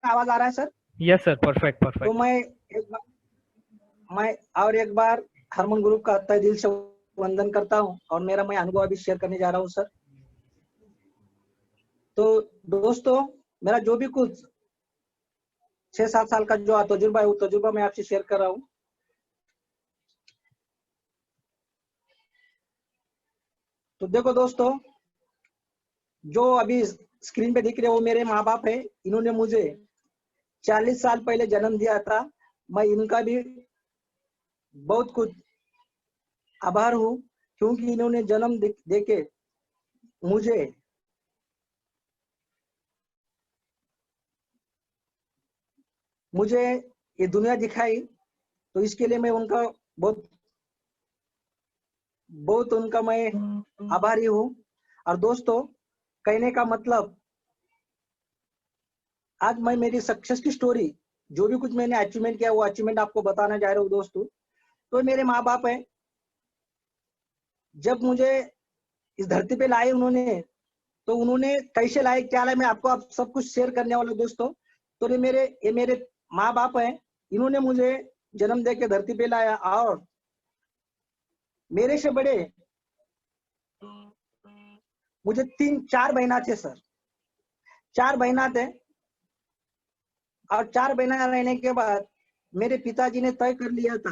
आवाज आ रहा है सर? यस सर, परफेक्ट तो परफेक्ट। मैं और एक बार हरमन ग्रुप का तहे दिल से वंदन करता हूँ और मेरा मैं अनुभव अभी शेयर करने जा रहा हूँ सर। तो दोस्तों, मेरा जो भी कुछ 6-7 साल का जो तजुर्बा है वो तजुर्बा मैं आपसे शेयर कर रहा हूँ। तो देखो दोस्तों, जो अभी स्क्रीन पे दिख रहे वो मेरे माँ बाप है। इन्होंने मुझे 40 साल पहले जन्म दिया था। मैं इनका भी बहुत कुछ आभार हूँ, क्योंकि इन्होंने जन्म देके मुझे मुझे ये दुनिया दिखाई। तो इसके लिए मैं उनका बहुत बहुत उनका मैं आभारी हूँ। और दोस्तों, कहने का मतलब, आज मैं मेरी सक्सेस की स्टोरी, जो भी कुछ मैंने अचीवमेंट किया वो अचीवमेंट आपको बताना जा रहा हूँ दोस्तों। तो मेरे माँ बाप है, जब मुझे इस धरती पे लाए उन्होंने, तो उन्होंने कैसे लाए क्या लाए मैं आपको आप सब कुछ शेयर करने वाला हूं दोस्तों। तो ये मेरे माँ बाप हैं। इन्होंने मुझे जन्म दे के धरती पे लाया। और मेरे से बड़े मुझे 3-4 बहना थे सर। 4 बहना थे। और 4 बहना रहने के बाद मेरे पिताजी ने तय कर लिया था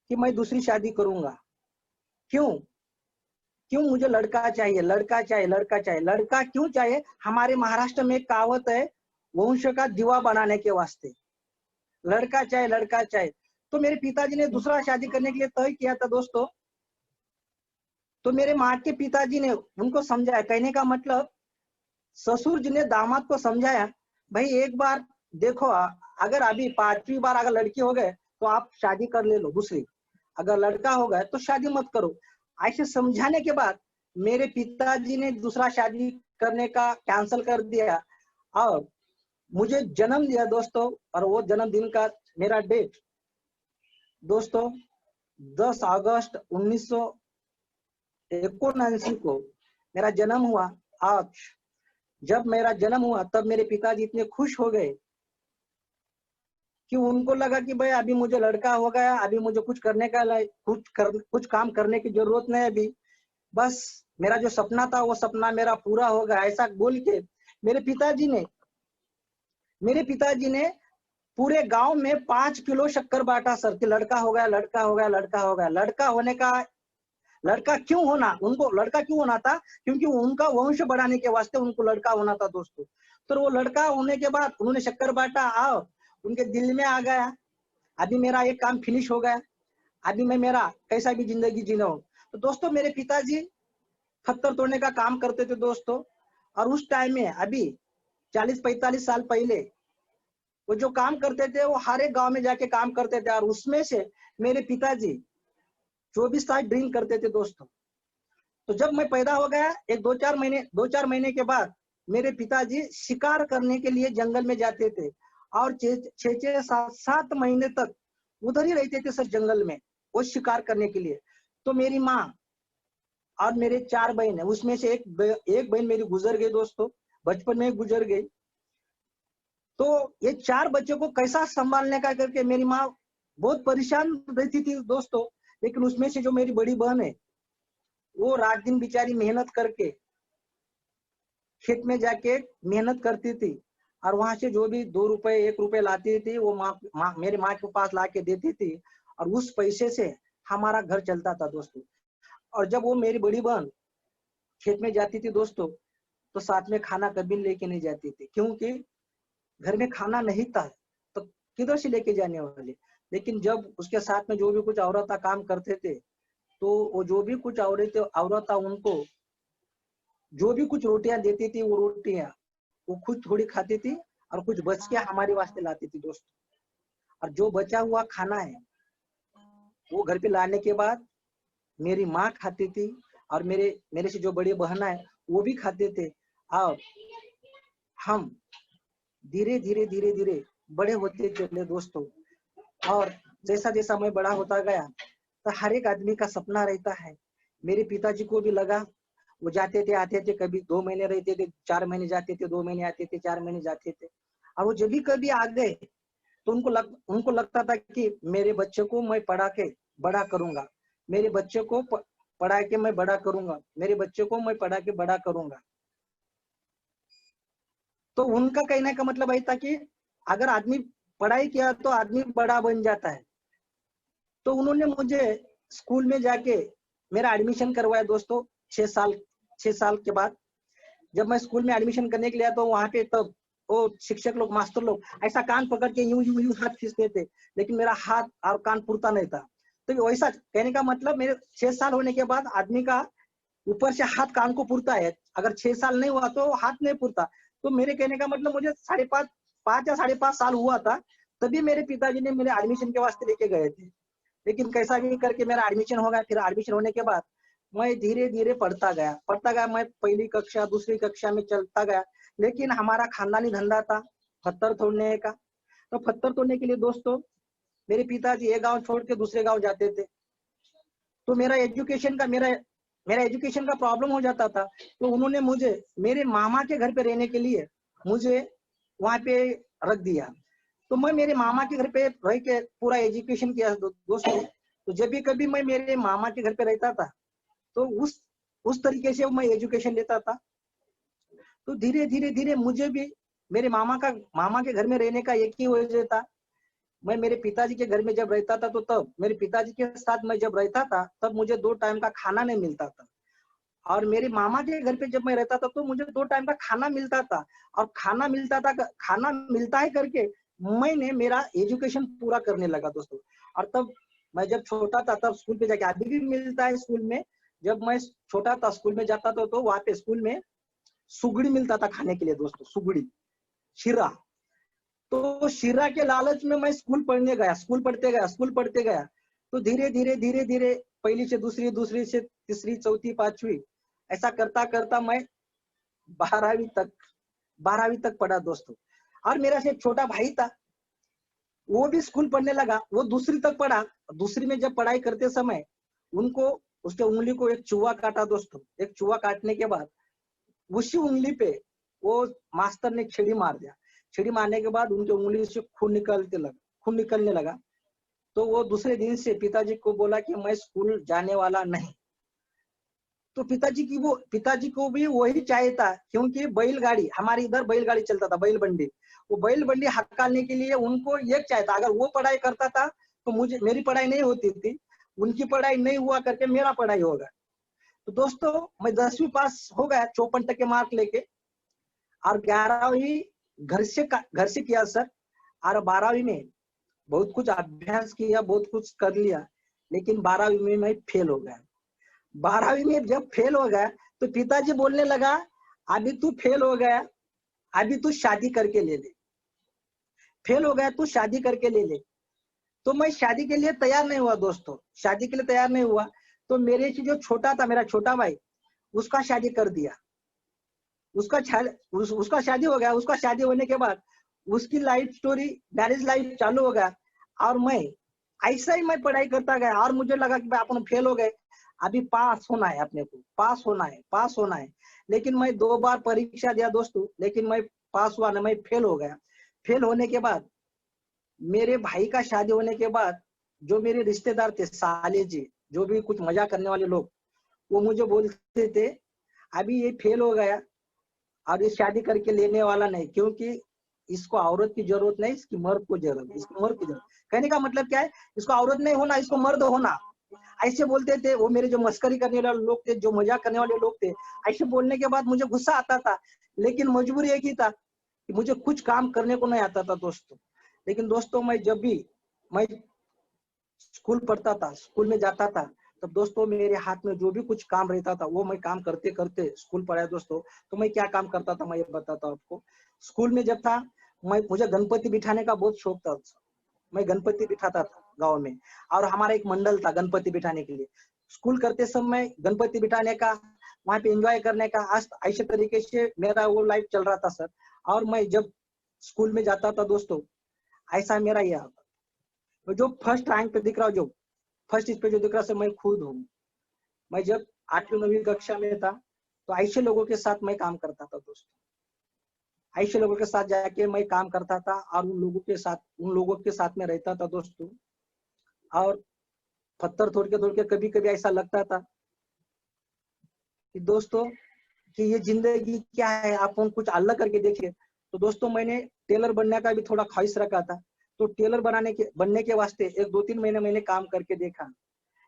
कि मैं दूसरी शादी करूंगा। क्यों? क्यों मुझे लड़का चाहिए, लड़का चाहिए, लड़का चाहिए। लड़का क्यों चाहिए? हमारे महाराष्ट्र में एक कहावत है, वंश का दीवा बनाने के वास्ते लड़का चाहिए, लड़का चाहिए। तो मेरे पिताजी ने दूसरा शादी करने के लिए तय किया था दोस्तों। तो मेरे माँ के पिताजी ने उनको समझाया। कहने का मतलब, ससुर जी ने दामाद को समझाया, भाई एक बार देखो, अगर अभी 5वीं बार अगर लड़की हो गए तो आप शादी कर ले लो दूसरी, अगर लड़का हो गया तो शादी मत करो। ऐसे समझाने के बाद मेरे पिताजी ने दूसरा शादी करने का कैंसिल कर दिया और मुझे जन्म दिया दोस्तों। और वो जन्मदिन का मेरा डेट दोस्तों 10 अगस्त 1979 को मेरा जन्म हुआ। आज जब मेरा जन्म हुआ तब मेरे पिताजी इतने खुश हो गए कि उनको लगा कि भाई अभी मुझे लड़का हो गया, अभी मुझे कुछ करने का कुछ काम करने की जरूरत नहीं। अभी बस मेरा जो सपना था वो सपना मेरा पूरा हो गया, ऐसा बोल के मेरे पिताजी ने मेरे पिताजी ने पूरे गांव में 5 किलो शक्कर बांटा सर, कि लड़का हो गया, लड़का हो गया, लड़का हो गया। लड़का होने का लड़का क्यों होना, उनको लड़का क्यों होना था? क्योंकि उनका वंश बढ़ाने के वास्ते उनको लड़का होना था दोस्तों। तो वो लड़का होने के बाद उन्होंने शक्कर बांटा। आओ, उनके दिल में आ गया, अभी मेरा एक काम फिनिश हो गया, अभी मैं मेरा कैसा भी जिंदगी जीना हूँ। तो दोस्तों, मेरे पिताजी पत्थर तोड़ने का काम करते थे दोस्तों। और उस टाइम में अभी 40-45 साल पहले वो जो काम करते थे वो हर एक गांव में जाके काम करते थे। और उसमें से मेरे पिताजी 24 तास ड्रिंक करते थे दोस्तों। तो जब मैं पैदा हो गया, एक 2-4 महीने के बाद मेरे पिताजी शिकार करने के लिए जंगल में जाते थे। और 6-7 महीने तक उधर ही रहते थे सर, जंगल में, वो शिकार करने के लिए। तो मेरी माँ और मेरे 4 बहन है, उसमें से एक बहन मेरी गुजर गई दोस्तों, बचपन में गुजर गई। तो ये 4 बच्चों को कैसा संभालने का करके मेरी माँ बहुत परेशान रहती थी दोस्तों। लेकिन उसमें से जो मेरी बड़ी बहन है, वो रात दिन बेचारी मेहनत करके खेत में जाके मेहनत करती थी। और वहां से जो भी 2 रुपए 1 रुपए लाती थी वो मेरी माँ के पास ला के देती थी। और उस पैसे से हमारा घर चलता था दोस्तों। और जब वो मेरी बड़ी बहन खेत में जाती थी दोस्तों, तो साथ में खाना कभी लेके नहीं जाती थी, क्योंकि घर में खाना नहीं था तो किधर से लेके जाने वाले। लेकिन जब उसके साथ में जो भी कुछ औरत काम करते थे, तो वो जो भी कुछ औरत उनको जो भी कुछ रोटियां देती थी, वो रोटियां वो खुद थोड़ी खाती थी और कुछ बच के हमारे वास्ते लाती थी दोस्तों। और जो बचा हुआ खाना है वो घर पे लाने के बाद मेरी माँ खाती थी और मेरे से जो बड़ी बहन है वो भी खाते थे। और हम धीरे धीरे धीरे धीरे बड़े होते चले दोस्तों। और जैसा जैसा मैं बड़ा होता गया, तो हर एक आदमी का सपना रहता है। मेरे पिताजी को भी लगा, वो जाते थे आते थे, कभी 2 महीने रहते थे, 4 महीने जाते थे, 2 महीने आते थे, 4 महीने जाते थे। और वो जब भी कभी आ गए तो उनको लगता था कि मेरे बच्चे को मैं पढ़ा के बड़ा करूंगा, मेरे बच्चे को पढ़ा के मैं बड़ा करूंगा, मेरे बच्चे को मैं पढ़ा के बड़ा करूंगा। तो उनका कहने का मतलब यही था कि अगर आदमी पढ़ाई किया तो आदमी बड़ा बन जाता है। तो उन्होंने मुझे स्कूल में जाके मेरा एडमिशन करवाया दोस्तों। 6 साल के बाद जब मैं स्कूल में एडमिशन करने के लिए आया तो वहां पे तब वो शिक्षक लोग, मास्टर लोग ऐसा कान पकड़ के यूं यूं यूं हाथ खींचते थे, लेकिन मेरा हाथ और कान पुरता नहीं था। तो वैसा कहने का मतलब मेरे 6 साल होने के बाद आदमी का ऊपर से हाथ कान को पुरता है, अगर 6 साल नहीं हुआ तो हाथ नहीं पुरता। तो मेरे कहने का मतलब मुझे 5.5 या 5.5 साल हुआ था, तभी मेरे पिताजी ने मेरे एडमिशन के वास्ते लेके गए थे। लेकिन कैसा भी करके मेरा एडमिशन हो गया। फिर एडमिशन होने के बाद मैं धीरे धीरे पढ़ता गया। मैं पहली कक्षा दूसरी कक्षा में चलता गया। लेकिन हमारा खानदानी धंधा था पत्थर तोड़ने का। तो पत्थर तोड़ने के लिए दोस्तों मेरे पिताजी एक गांव छोड़ के दूसरे गांव जाते थे। तो मेरा एजुकेशन का प्रॉब्लम हो जाता था। तो उन्होंने मुझे मेरे मामा के घर पे रहने के लिए मुझे वहां पे रख दिया। तो मैं मेरे मामा के घर पे रह के पूरा एजुकेशन किया दोस्तों। तो जब भी कभी मैं मेरे मामा के घर पे रहता था तो उस तरीके से मैं एजुकेशन लेता था। तो धीरे धीरे धीरे मुझे भी मेरे मामा के घर में रहने का एक ही वजह था। मैं मेरे पिताजी के घर में जब रहता था तो तब मेरे पिताजी के साथ मैं जब रहता था तब मुझे 2 टाइम का खाना नहीं मिलता था। और मेरे मामा के घर पे जब मैं रहता था तो मुझे 2 टाइम का खाना मिलता था। और खाना मिलता है करके मैंने मेरा एजुकेशन पूरा करने लगा दोस्तों। और तब मैं जब छोटा था तब स्कूल पे जाके, अभी भी मिलता है स्कूल में। जब मैं छोटा था स्कूल में जाता था तो वहां पे स्कूल में सुगड़ी मिलता था खाने के लिए दोस्तों, सुगड़ी, शीरा। तो शीरा के लालच में मैं स्कूल पढ़ते गया। तो धीरे धीरे धीरे धीरे पहली से दूसरी, दूसरी से तीसरी, चौथी, पांचवी ऐसा करता करता मैं 12वीं तक पढ़ा दोस्तों। और मेरा से एक छोटा भाई था, वो भी स्कूल पढ़ने लगा, वो दूसरी तक पढ़ा। दूसरी में जब पढ़ाई करते समय उनको उसके उंगली को एक चूहा काटा दोस्तों। एक चूहा काटने के बाद उसी उंगली पे वो मास्टर ने छेड़ी मार दिया। छेड़ी मारने के बाद उनकी उंगली से खून निकलने लगा। तो वो दूसरे दिन से पिताजी को बोला कि मैं स्कूल जाने वाला नहीं। तो पिताजी को भी वही चाहिए था, क्योंकि बैलगाड़ी, हमारे इधर बैलगाड़ी चलता था, बैल बंडी। वो बैल बंडी हकालने के लिए उनको एक चाहिए था। अगर वो पढ़ाई करता था तो मेरी पढ़ाई नहीं होती थी, उनकी पढ़ाई नहीं हुआ करके मेरा पढ़ाई होगा। तो दोस्तों मैं 10वीं पास हो गया 54% मार्क लेके। और 11वीं घर से किया सर। और 12वीं में बहुत कुछ अभ्यास किया, बहुत कुछ कर लिया, लेकिन 12वीं में मैं फेल हो गया। 12वीं में जब फेल हो गया तो पिताजी बोलने लगा, अभी तू फेल हो गया, अभी तू शादी करके ले ले। फेल हो गया तू शादी करके ले ले। तो मैं शादी के लिए तैयार नहीं हुआ दोस्तों, शादी के लिए तैयार नहीं हुआ। तो मेरे से जो छोटा था, मेरा छोटा भाई, उसका शादी कर दिया। उसका शादी हो गया। उसका शादी होने के बाद उसकी लाइफ स्टोरी, मैरिज लाइफ चालू हो गया। और मैं ऐसा ही मैं पढ़ाई करता गया। और मुझे लगा कि अपन फेल हो गए, अभी पास होना है, अपने को पास होना है। लेकिन मैं 2 बार परीक्षा दिया दोस्तों, लेकिन मैं पास हुआ ना, मैं फेल हो गया। फेल होने के बाद मेरे भाई का शादी होने के बाद जो मेरे रिश्तेदार थे, साले जी, जो भी कुछ मजा करने वाले लोग, वो मुझे बोलते थे अभी ये फेल हो गया और ये शादी करके लेने वाला नहीं, क्योंकि इसको औरत की जरूरत नहीं, इसकी मर्द को जरूरत है, इसको मर्द की जरूरत। कहने का मतलब क्या है, इसको औरत नहीं होना, इसको मर्द होना, ऐसे बोलते थे। वो मेरे जो मस्करी करने वाले लोग थे, जो मजाक करने वाले लोग थे, ऐसे बोलने के बाद मुझे गुस्सा आता था। लेकिन मजबूरी एक ही था कि मुझे कुछ काम करने को नहीं आता था दोस्तों। लेकिन दोस्तों मैं स्कूल पढ़ता था, स्कूल में जाता था, तब दोस्तों मेरे हाथ में जो भी कुछ काम रहता था वो मैं काम करते करते स्कूल पढ़ाया दोस्तों। तो मैं क्या काम करता था मैं ये बताता हूँ आपको। स्कूल में जब था मुझे गणपति बिठाने का बहुत शौक था। मैं गणपति बिठाता था गाँव में, और हमारा एक मंडल था गणपति बिठाने के लिए। स्कूल करते समय गणपति बिठाने का, वहां पे एंजॉय करने का, ऐसे तरीके से मेरा वो लाइफ चल रहा था सर। और मैं जब स्कूल में जाता था दोस्तों, ऐसा मेरा यह जो फर्स्ट रैंक पे दिख रहा हूँ, जो फर्स्ट इस पे जो दिख रहा है, मैं खुद हूँ। मैं जब 8वीं 9वीं कक्षा में था तो ऐसे लोगों के साथ मैं काम करता था दोस्तों। ऐसे लोगों के साथ जाके मैं काम करता था और उन लोगों के साथ में रहता था दोस्तों। और पत्थर तोड़ के कभी कभी ऐसा लगता था कि दोस्तों कि ये जिंदगी क्या है, आप हम कुछ अलग करके देखिए। तो दोस्तों मैंने टेलर बनने का भी थोड़ा ख्वाहिश रखा था। तो टेलर बनने के वास्ते एक 2-3 महीने मैंने काम करके देखा।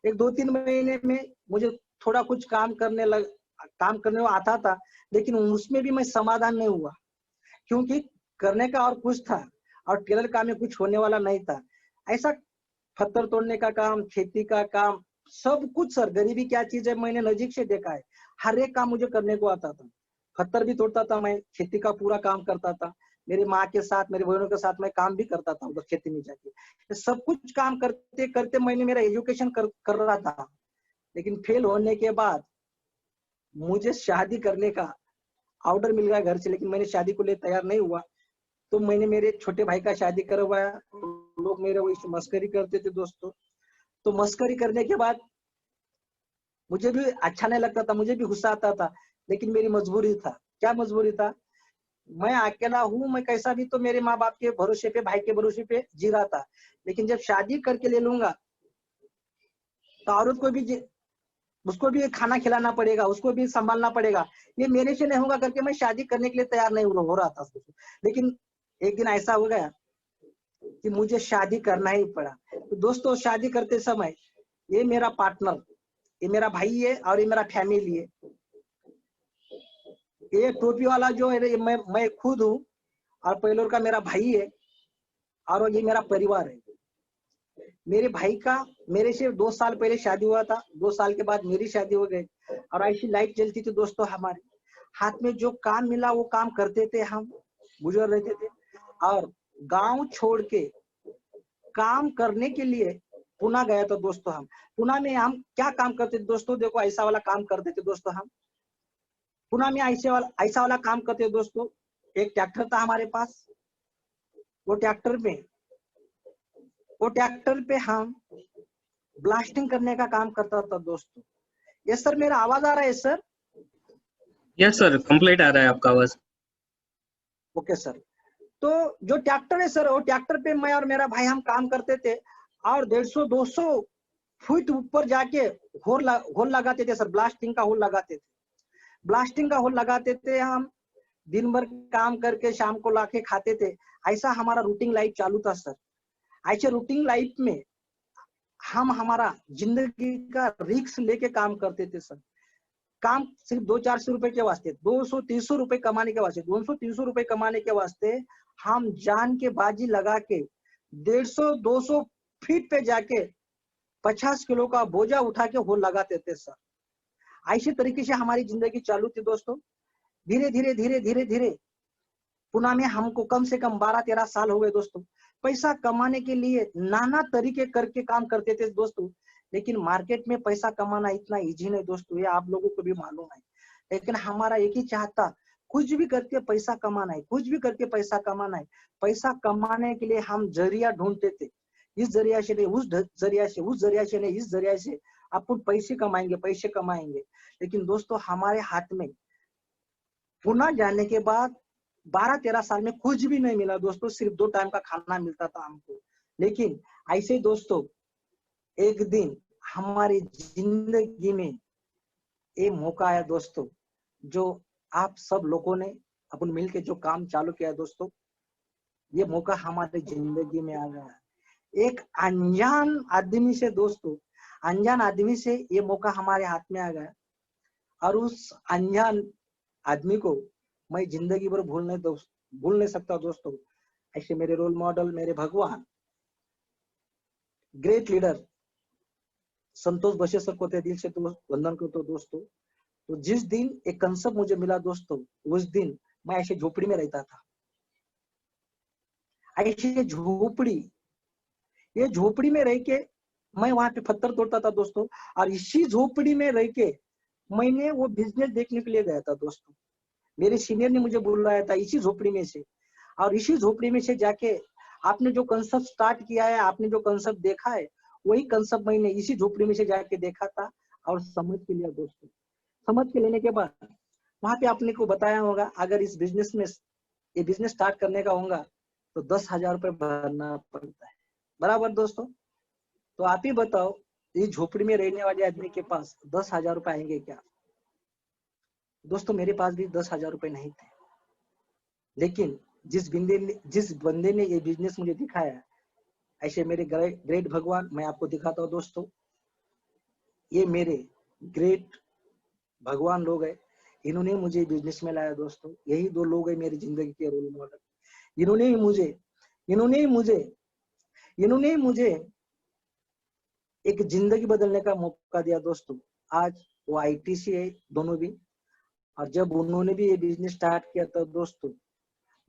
एक 2-3 महीने में मुझे थोड़ा कुछ काम करने को आता था, लेकिन उसमें भी मैं समाधान नहीं हुआ, क्योंकि करने का और कुछ था और टेलर काम में कुछ होने वाला नहीं था। ऐसा पत्थर तोड़ने का काम, खेती का काम, सब कुछ सर, गरीबी क्या चीज है मैंने नजीक से देखा है। हर एक काम मुझे करने को आता था। पत्थर भी तोड़ता था मैं, खेती का पूरा काम करता था, मेरी माँ के साथ, मेरे बहनों के साथ मैं काम भी करता था उधर खेती में जाके। ये सब कुछ काम करते करते मैंने मेरा एजुकेशन कर रहा था। लेकिन फेल होने के बाद मुझे शादी करने का ऑर्डर मिल गया घर से, लेकिन मैंने शादी को लिए तैयार नहीं हुआ। तो मैंने मेरे छोटे भाई का शादी करवाया। लोग मेरे वो मस्करी करते थे दोस्तों। तो मस्करी करने के बाद मुझे भी अच्छा नहीं लगता था, मुझे भी गुस्सा आता था, लेकिन मेरी मजबूरी था। क्या मजबूरी था? मैं अकेला हूँ, मैं कैसा भी तो मेरे माँ बाप के भरोसे पे, भाई के भरोसे पे जी रहा था। लेकिन जब शादी करके ले लूंगा तो औरत को भी उसको भी खाना खिलाना पड़ेगा, उसको भी संभालना पड़ेगा, ये मेरे से नहीं होगा करके मैं शादी करने के लिए तैयार नहीं हो रहा था। लेकिन एक दिन ऐसा हो गया कि मुझे शादी करना ही पड़ा। तो दोस्तों शादी करते समय ये मेरा पार्टनर, ये मेरा भाई है और ये मेरा फैमिली है। ये टोपी वाला जो है ये मैं खुद हूँ, और पहलोर का मेरा भाई है, और ये मेरा परिवार है। मेरे भाई का मेरे से 2 साल पहले शादी हुआ था, 2 साल के बाद मेरी शादी हो गई। और ऐसी लाइफ चलती थी दोस्तों, हमारे हाथ में जो काम मिला वो काम करते थे, हम गुजर रहते थे। और गांव छोड़ के काम करने के लिए पुणे गया था दोस्तों। हम पुणे में हम क्या काम करते थे दोस्तों? देखो ऐसा वाला काम करते थे दोस्तों। हम पुणे में ऐसा वाला काम करते थे दोस्तों। एक ट्रैक्टर था हमारे पास, वो ट्रैक्टर पे हम ब्लास्टिंग करने का काम करता था दोस्तों। ये सर मेरा आवाज आ रहा है सर? यस सर, कंप्लीट आ रहा है आपका आवाज। Okay sir. तो जो ट्रैक्टर है सर, वो ट्रैक्टर पे मैं और मेरा भाई हम काम करते थे, और 150-200 फुट ऊपर जाके होल लगाते थे सर, ब्लास्टिंग का होल लगाते थे। ब्लास्टिंग का होल लगाते थे हम, दिन भर काम करके शाम को लाके खाते थे। ऐसा हमारा रूटीन लाइफ चालू था सर। ऐसे रूटीन लाइफ में हम हमारा जिंदगी का रिस्क लेके काम करते थे सर। काम सिर्फ 200-400 रुपए के वास्ते, 200-300 रुपए कमाने के वास्ते, 200-300 रुपए कमाने के वास्ते हम जान के बाजी लगा के 150-200 फीट पे जाके 50 किलो का बोझा उठा के होल लगाते थे सर। ऐसी तरीके से हमारी जिंदगी चालू थी दोस्तों। धीरे धीरे धीरे धीरे धीरे पुणे में हमको कम से कम 12-13 साल हो गए दोस्तों। पैसा कमाने के लिए नाना तरीके करके काम करते थे दोस्तों, लेकिन मार्केट में पैसा कमाना इतना इजी नहीं दोस्तों, ये आप लोगों को भी मालूम है। लेकिन हमारा एक ही चाहता, कुछ भी करके पैसा कमाना है, कुछ भी करके पैसा कमाना है। पैसा कमाने के लिए हम जरिया ढूंढते थे, इस जरिया से नहीं उस जरिया से, उस जरिया से नहीं इस जरिया से अपन पैसे कमाएंगे, पैसे कमाएंगे। लेकिन दोस्तों हमारे हाथ में पुणे जाने के बाद 12-13 साल में कुछ भी नहीं मिला दोस्तों, सिर्फ 2 टाइम का खाना मिलता था हमको। लेकिन ऐसे दोस्तों एक दिन हमारी जिंदगी में ये मौका आया दोस्तों, जो आप सब लोगों ने अपन मिलके जो काम चालू किया दोस्तों, ये मौका हमारी जिंदगी में आ गया। एक अनजान आदमी से दोस्तों, अनजान आदमी से ये मौका हमारे हाथ में आ गया, और उस अनजान आदमी को मैं जिंदगी भर भूल नहीं सकता दोस्तों। ऐसे मेरे रोल मॉडल, मेरे भगवान, ग्रेट लीडर संतोष बशेश्वर को दिल से वंदन करता हूं दोस्तों। तो जिस दिन एक कंसेप्ट मुझे मिला दोस्तों, उस दिन मैं ऐसे झोपड़ी में रहता था। ऐसे झोपड़ी, ये झोपड़ी में रह के मैं वहां पे पत्थर तोड़ता था दोस्तों, और इसी झोपड़ी में रह के मैंने वो बिजनेस देखने के लिए गया था दोस्तों। मेरे सीनियर ने मुझे बुलाया था इसी झोपड़ी में से, और इसी झोपड़ी में से जाके आपने जो कंसेप्ट स्टार्ट किया है, आपने जो कंसेप्ट देखा है, वही कंसेप्ट मैंने इसी झोपड़ी में से जाके देखा था और समझ के लिया दोस्तों। समझ के लेने के बाद वहां पे आपने को बताया होगा, अगर इस बिजनेस में ये बिजनेस स्टार्ट करने का होगा तो 10,000 रुपये भरना पड़ता है, बराबर दोस्तों। तो आप ही बताओ, इस झोपड़ी में रहने वाले आदमी के पास 10,000 रुपये आएंगे क्या? दोस्तों मेरे पास भी 10,000 रुपये नहीं थे, लेकिन जिस बंदे ने ये बिजनेस मुझे दिखाया, ऐसे मेरे ग्रेट भगवान, मैं आपको दिखाता हूँ दोस्तों, ये मेरे ग्रेट भगवान लोग है, इन्होंने मुझे बिजनेस में लाया दोस्तों। यही दो लोग है मेरी जिंदगी के रोल मॉडल। इन्होंने ही मुझे एक जिंदगी बदलने का मौका दिया दोस्तों। आज वो आईटीसी है दोनों भी, और जब उन्होंने भी ये बिजनेस स्टार्ट किया था दोस्तों,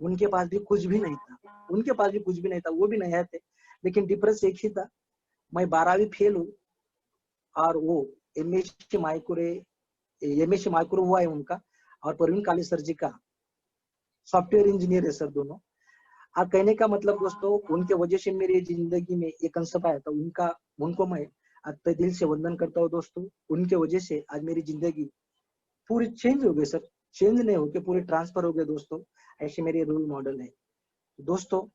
उनके पास भी कुछ भी नहीं था, वो भी नया थे, लेकिन डिफरेंस एक ही था, मैं 12वीं फेल हूँ और वो एमएससी माइक्रो हुआ है उनका, और प्रवीण काले सर जी का सॉफ्टवेयर इंजीनियर है सर दोनों। और कहने का मतलब दोस्तों, उनके वजह से मेरी जिंदगी में एक कंसेप्ट आया था, उनको मैं तहे दिल से वंदन करता हूँ दोस्तों। उनके वजह से आज मेरी जिंदगी पूरी चेंज हो गई सर, चेंज नहीं होके पूरी ट्रांसफर हो गए दोस्तों। ऐसे मेरे रोल मॉडल है दोस्तों।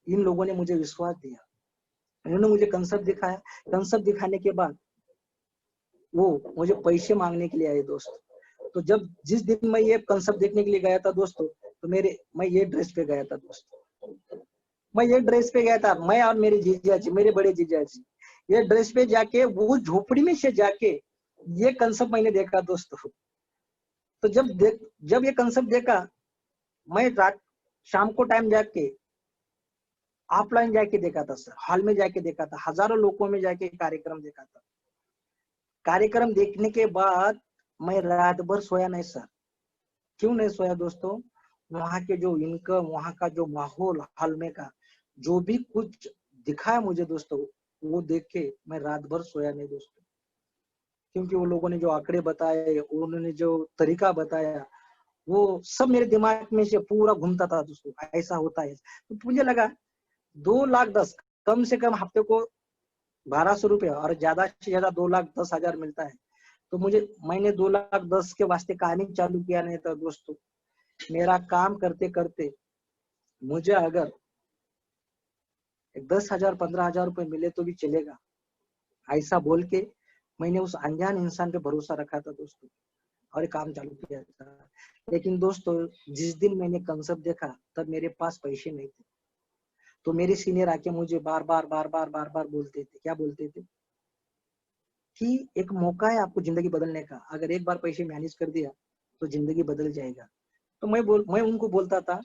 इन लोगों ने मुझे विश्वास दिया, इन्होंने मुझे कंसेप्ट दिखाया, कंसेप्ट दिखाने के बाद वो मुझे पैसे मांगने के लिए आए दोस्त। तो जिस दिन मैं ये कंसेप्ट देखने के लिए गया था दोस्तों, तो मैं ये ड्रेस पे गया था दोस्तों, मैं और मेरे जीजा जी, मेरे बड़े जीजा जी, ये ड्रेस पे जाके वो झोपड़ी में से जाके ये कंसेप्ट मैंने देखा दोस्तों। तो जब ये कंसेप्ट देखा, मैं रात शाम को टाइम जाके ऑफलाइन जाके देखा था सर, हॉल में जाके देखा था, हजारों लोगों में जाके कार्यक्रम देखा था। कार्यक्रम देखने के बाद मैं रात भर सोया नहीं सर। क्यों नहीं सोया दोस्तों? वहां के जो इनकम, वहां का जो माहौल, हॉल में का जो भी कुछ दिखाया मुझे दोस्तों, वो देख के मैं रात भर सोया नहीं दोस्तों। क्योंकि वो लोगों ने जो आंकड़े बताए, उन्होंने जो तरीका बताया, वो सब मेरे दिमाग में से पूरा घूमता था दोस्तों, ऐसा होता है। तो मुझे लगा 2,10,000 कम से कम हफ्ते को 1,200 रुपये और ज्यादा से ज्यादा 2,10,000 मिलता है। तो मैंने 2,10,000 के वास्ते काम ही चालू किया नहीं था दोस्तों। मेरा काम करते करते मुझे अगर 10,000 15,000 रुपये मिले तो भी चलेगा, ऐसा बोल के मैंने उस अनजान इंसान पे भरोसा रखा था दोस्तों, और काम चालू किया था। लेकिन दोस्तों जिस दिन मैंने कंसेप्ट देखा, तब मेरे पास पैसे नहीं थे। तो मेरे सीनियर आके मुझे बार बार बोलते थे, क्या बोलते थे कि एक मौका है आपको जिंदगी बदलने का, अगर एक बार पैसे मैनेज कर दिया तो जिंदगी बदल जाएगा। तो मैं उनको बोलता था,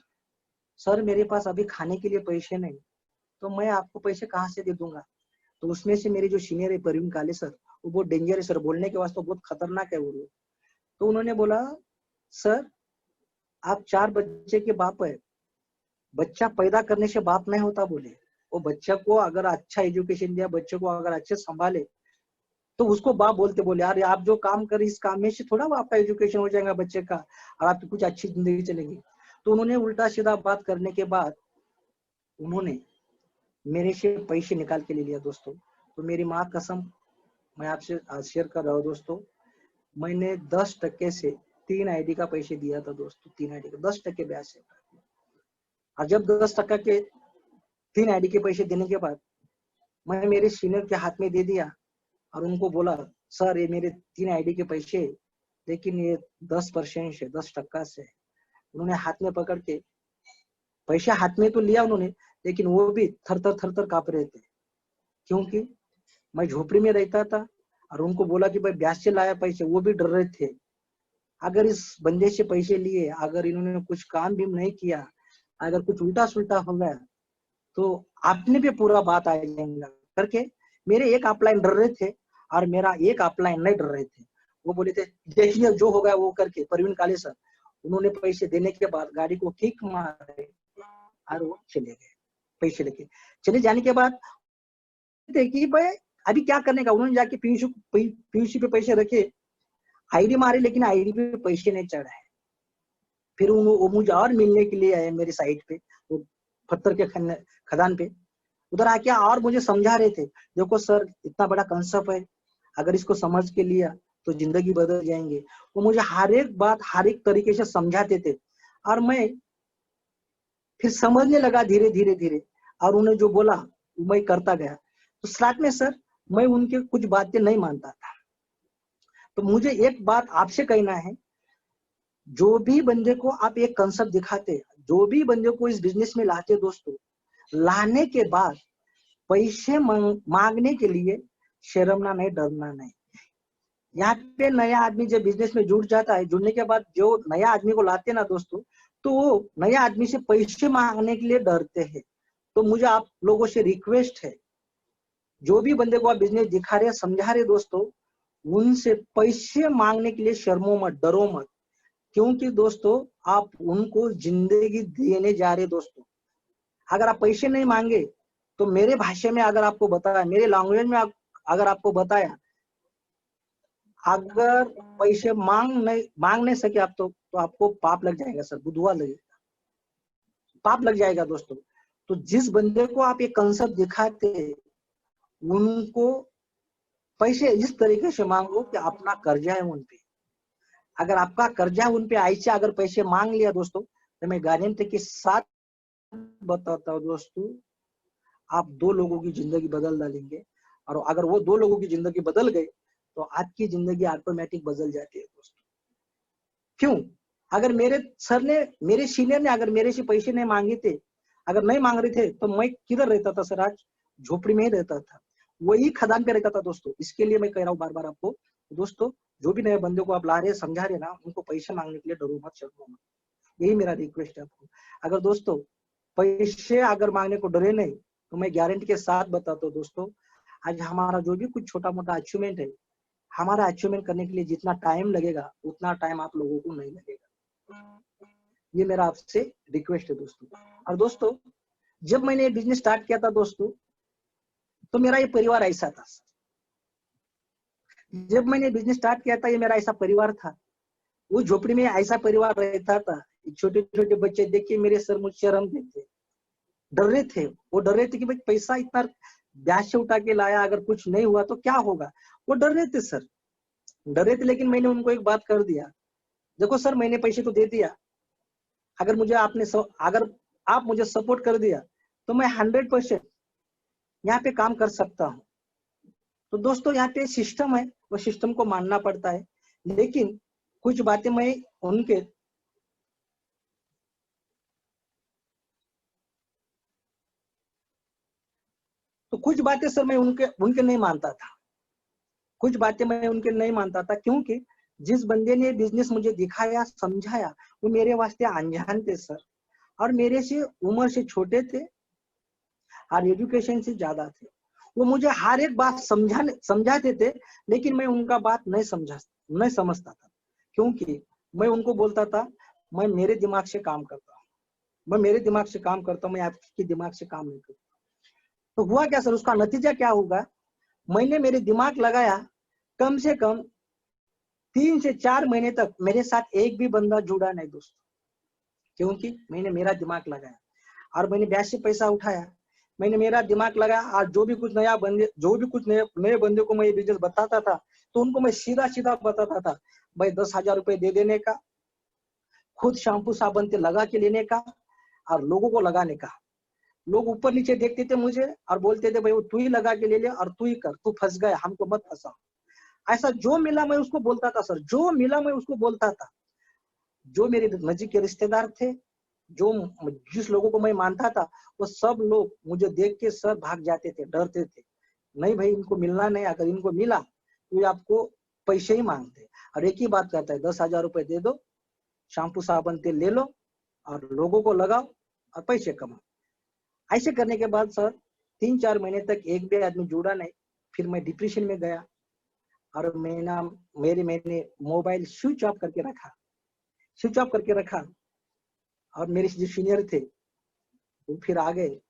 सर मेरे पास अभी खाने के लिए पैसे नहीं, तो मैं आपको पैसे कहाँ से दे दूंगा। तो उसमें से मेरे जो सीनियर है प्रवीण काले सर, वो बहुत डेंजर है सर, बोलने के वास्ते बहुत खतरनाक है वो लोग। तो उन्होंने बोला, सर आप 4 बच्चे के बाप है, बच्चा पैदा करने से बाप नहीं होता बोले। वो बच्चे को अगर अच्छा एजुकेशन दिया, बच्चे को अगर अच्छे संभाले, तो उसको बाप बोलते। बोले यार आप जो काम कर, इस काम में से थोड़ा आपका एजुकेशन हो जाएगा बच्चे का और आपकी कुछ अच्छी जिंदगी चलेगी। तो उन्होंने उल्टा सीधा बात करने के बाद उन्होंने मेरे से पैसे निकाल के ले लिया दोस्तों। तो मेरी माँ कसम मैं आपसे शेयर कर रहा हूँ दोस्तों, मैंने 10% से 3 आईडी का पैसे दिया था दोस्तों। 3 आईडी का 10% ब्याज से। और जब 10% के 3 आईडी के पैसे देने के बाद मैं मेरे सीनियर के हाथ में दे दिया और उनको बोला, सर ये मेरे 3 आईडी के पैसे, लेकिन ये 10% से 10% से। उन्होंने हाथ में पकड़ के पैसा हाथ में तो लिया उन्होंने, लेकिन वो भी थर थर कांप रहे थे, क्योंकि मैं झोपड़ी में रहता था और उनको बोला कि भाई ब्याज से लाया पैसे, वो भी डर रहे थे। अगर इस बंदे से पैसे लिए, अगर इन्होंने कुछ काम भी नहीं किया, अगर कुछ उल्टा सुल्टा हो गया तो आपने भी पूरा बात आ जाएगा करके मेरे एक अपलाइन डर रहे थे और मेरा एक अपलाइन नहीं डर रहे थे। वो बोले थे देखिए जो होगा वो करके। प्रवीण काले सर उन्होंने पैसे देने के बाद गाड़ी को किक मारे और वो चले गए। पैसे लेके चले जाने के बाद कि भाई अभी क्या करने का, उन्होंने जाके पीयूसी पे पैसे रखे, आईडी मारे, लेकिन आईडी पे पैसे नहीं चढ़ाए। फिर वो मुझे और मिलने के लिए आए मेरे साइड पे, वो पत्थर के खदान पे उधर आके और मुझे समझा रहे थे, देखो सर इतना बड़ा कंसेप्ट है, अगर इसको समझ के लिया तो जिंदगी बदल जाएंगे। वो मुझे हर एक बात हर एक तरीके से समझाते थे और मैं फिर समझने लगा धीरे धीरे धीरे, और उन्हें जो बोला मैं करता गया। तो स्टार्ट में सर मैं उनके कुछ बातें नहीं मानता था। तो मुझे एक बात आपसे कहना है, जो भी बंदे को आप एक कंसेप्ट दिखाते, जो भी बंदे को इस बिजनेस में लाते दोस्तों, लाने के बाद पैसे मांगने के लिए शर्मना नहीं, डरना नहीं। यहाँ पे नया आदमी जब बिजनेस में जुड़ जाता है, जुड़ने के बाद जो नया आदमी को लाते ना दोस्तों, तो वो नया आदमी से पैसे मांगने के लिए डरते हैं। तो मुझे आप लोगों से रिक्वेस्ट है, जो भी बंदे को आप बिजनेस दिखा रहे समझा रहे दोस्तों, उनसे पैसे मांगने के लिए शर्मो मत, डरो मत। क्योंकि दोस्तों आप उनको जिंदगी देने जा रहे दोस्तों। अगर आप पैसे नहीं मांगे तो मेरे भाषा में अगर आपको बताया, मेरे लैंग्वेज में अगर आपको बताया, अगर पैसे मांग नहीं सके आप तो आपको पाप लग जाएगा सर, बुधवा लगेगा, पाप लग जाएगा दोस्तों। तो जिस बंदे को आप ये कंसेप्ट दिखाते, उनको पैसे इस तरीके से मांगो कि अपना कर्जा है उन पे। अगर आपका कर्जा उन पे ऐसे अगर पैसे मांग लिया दोस्तों, तो मैं गारंटी के साथ बताता हूँ दोस्तों, आप 2 लोगों की जिंदगी बदल डालेंगे। और अगर वो 2 लोगों की जिंदगी बदल गई तो आपकी जिंदगी ऑटोमेटिक बदल जाती है दोस्तों। क्यों? अगर मेरे सर ने, मेरे सीनियर ने अगर मेरे से पैसे नहीं मांगे थे, अगर नहीं मांग रहे थे, तो मैं किधर रहता था सर? आज झोपड़ी में ही रहता था, वही खदान पे रहता था दोस्तों। इसके लिए मैं कह रहा हूँ बार बार आपको दोस्तों, जो भी नए बंदे को आप ला रहे समझा रहे ना, उनको पैसे मांगने के लिए डरो मत, शर्मो मत। यही मेरा रिक्वेस्ट है आपको। अगर दोस्तों पैसे अगर मांगने को डरे नहीं, तो मैं गारंटी के साथ बताता हूँ दोस्तों, आज हमारा जो भी कुछ छोटा मोटा अचीवमेंट है, हमारा अचीवमेंट करने के लिए जितना टाइम लगेगा उतना टाइम आप लोगों को नहीं लगेगा। ये मेरा आपसे रिक्वेस्ट है दोस्तों। और दोस्तों जब मैंने बिजनेस स्टार्ट किया था दोस्तों, तो मेरा ये परिवार ऐसा था। जब मैंने बिजनेस स्टार्ट किया था, ये मेरा ऐसा परिवार था। वो झोपड़ी में ऐसा परिवार रहता था, छोटे छोटे बच्चे देख के मेरे सर मुझ शर्म देते, डर रहे थे। वो डर रहे थे कि भाई पैसा इतना ब्याज से उठा के लाया, अगर कुछ नहीं हुआ तो क्या होगा। वो डर रहे थे सर, डर रहे थे। लेकिन मैंने उनको एक बात कर दिया, देखो सर मैंने पैसे तो दे दिया, अगर मुझे अगर आप मुझे सपोर्ट कर दिया तो मैं 100% यहाँ पे काम कर सकता हूँ। तो दोस्तों यहाँ पे सिस्टम है, वो सिस्टम को मानना पड़ता है। लेकिन कुछ बातें मैं उनके तो कुछ बातें सर मैं उनके नहीं मानता था, कुछ बातें मैं उनके नहीं मानता था। क्योंकि जिस बंदे ने बिजनेस मुझे दिखाया समझाया, वो मेरे वास्ते अनजान थे सर, और मेरे से उम्र से छोटे थे और एजुकेशन से ज्यादा थे। वो मुझे हर एक बात समझाते थे, लेकिन मैं उनका बात नहीं समझता था। क्योंकि मैं उनको बोलता था मैं मेरे दिमाग से काम करता हूँ, मैं मेरे दिमाग से काम करता हूँ, मैं आपके दिमाग से काम नहीं करता। तो हुआ क्या सर, उसका नतीजा क्या होगा, मैंने मेरे दिमाग लगाया, कम से कम 3 से 4 महीने तक मेरे साथ एक भी बंदा जुड़ा नहीं दोस्तों। क्योंकि मैंने मेरा दिमाग लगाया और मैंने ब्याज से पैसा उठाया, मैंने मेरा दिमाग लगाया। और जो भी कुछ नए बंदे को मैं ये बिजनेस बताता था, तो उनको मैं सीधा सीधा बताता था, भाई 10,000 रुपए दे देने का, खुद शैम्पू साबुन ते लगा के लेने का और लोगों को लगाने का। लोग ऊपर नीचे देखते थे मुझे और बोलते थे भाई वो तू ही लगा के ले ले और तू ही कर, तू फंस गया, हमको मत फंसा। ऐसा जो मिला मैं उसको बोलता था सर, जो मिला मैं उसको बोलता था। जो मेरे नजीक के रिश्तेदार थे, जो जिस लोगों को मैं मानता था, वो सब लोग मुझे देख के सर भाग जाते थे, डरते थे, नहीं भाई इनको मिलना नहीं, अगर इनको मिला तो ये आपको पैसे ही मांगते। और एक ही बात कहता है, 10,000 रुपए दे दो, शैम्पू साबुन तेल ले लो और लोगों को लगाओ और पैसे कमाओ। ऐसे करने के बाद सर 3-4 महीने तक एक भी आदमी जुड़ा नहीं। फिर मैं डिप्रेशन में गया और मैंने मोबाइल स्विच ऑफ करके रखा। और मेरे जो सीनियर थे वो फिर आ गए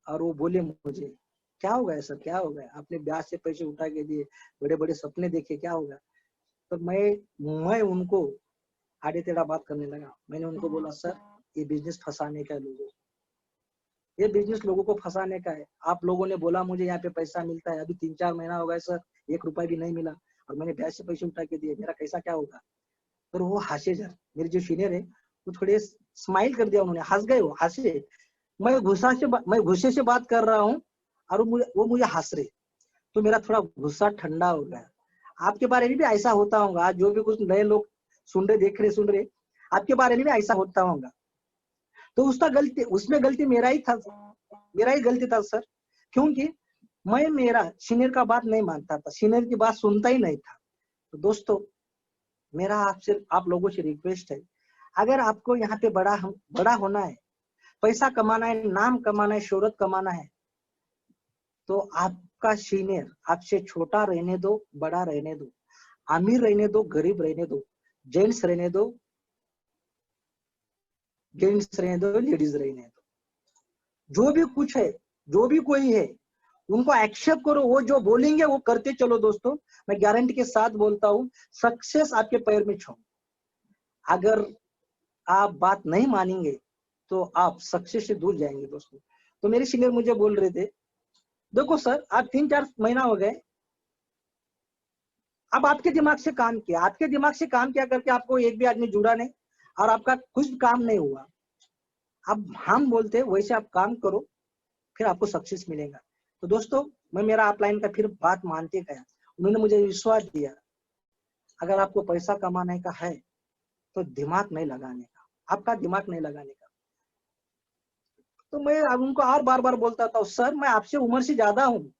और वो बोले मुझे, क्या हो गया सर, क्या हो गया, आपने ब्याज से पैसे उठा के दिए, बड़े बड़े सपने देखे, क्या होगा। तो मैं उनको आड़े टेढ़ा बात करने लगा। मैंने उनको बोला सर ये बिजनेस फंसाने का है लोगों, ये बिजनेस लोगों को फंसाने का है। आप लोगों ने बोला मुझे यहाँ पे पैसा मिलता है, अभी 3-4 महीना हो गया सर, 1 रुपया भी नहीं मिला और मैंने पैसे उठा के दिए, मेरा कैसा क्या होगा। और वो हंसे। मेरे जो सीनियर है वो थोड़े स्माइल कर दिया उन्होंने, हंस गए, वो हंसे। मैं गुस्से से बात कर रहा हूँ और वो मुझे हंस रहे, तो मेरा थोड़ा गुस्सा ठंडा हो गया। आपके बारे में भी ऐसा होता होगा, आज जो भी कुछ नए लोग सुन रहे, आपके बारे में भी ऐसा होता होगा। तो उसमें गलती मेरा ही गलती था सर, क्योंकि मैं मेरा सीनियर का बात नहीं मानता था, सीनियर की बात सुनता ही नहीं था। तो दोस्तों, मेरा आप लोगों से रिक्वेस्ट है, अगर आपको यहाँ पे बड़ा होना है, पैसा कमाना है, नाम कमाना है, शोहरत कमाना है, तो आपका सीनियर आपसे छोटा रहने दो, बड़ा रहने दो, अमीर रहने दो, गरीब रहने दो, जेंट्स रहने दो, लेडीज रहने दो, जो भी कुछ है, जो भी कोई है, उनको एक्सेप्ट करो। वो जो बोलेंगे वो करते चलो दोस्तों। मैं गारंटी के साथ बोलता हूँ, सक्सेस आपके पैर में छो। अगर आप बात नहीं मानेंगे तो आप सक्सेस से दूर जाएंगे दोस्तों। तो मेरे सीनियर मुझे बोल रहे थे, देखो सर, आप 3-4 महीना हो गए, अब आपके दिमाग से काम किया करके आपको एक भी आदमी जुड़ा नहीं और आपका कुछ काम नहीं हुआ। अब हम बोलते वैसे आप काम करो, फिर आपको सक्सेस मिलेगा। तो दोस्तों, मैं मेरा अपलाइन का फिर बात मानते गया, उन्होंने मुझे विश्वास दिया, अगर आपको पैसा कमाने का है तो दिमाग नहीं लगाने का, आपका दिमाग नहीं लगाने का। तो मैं अब उनको और बार बार बोलता था, सर मैं आपसे उम्र से ज्यादा हूँ,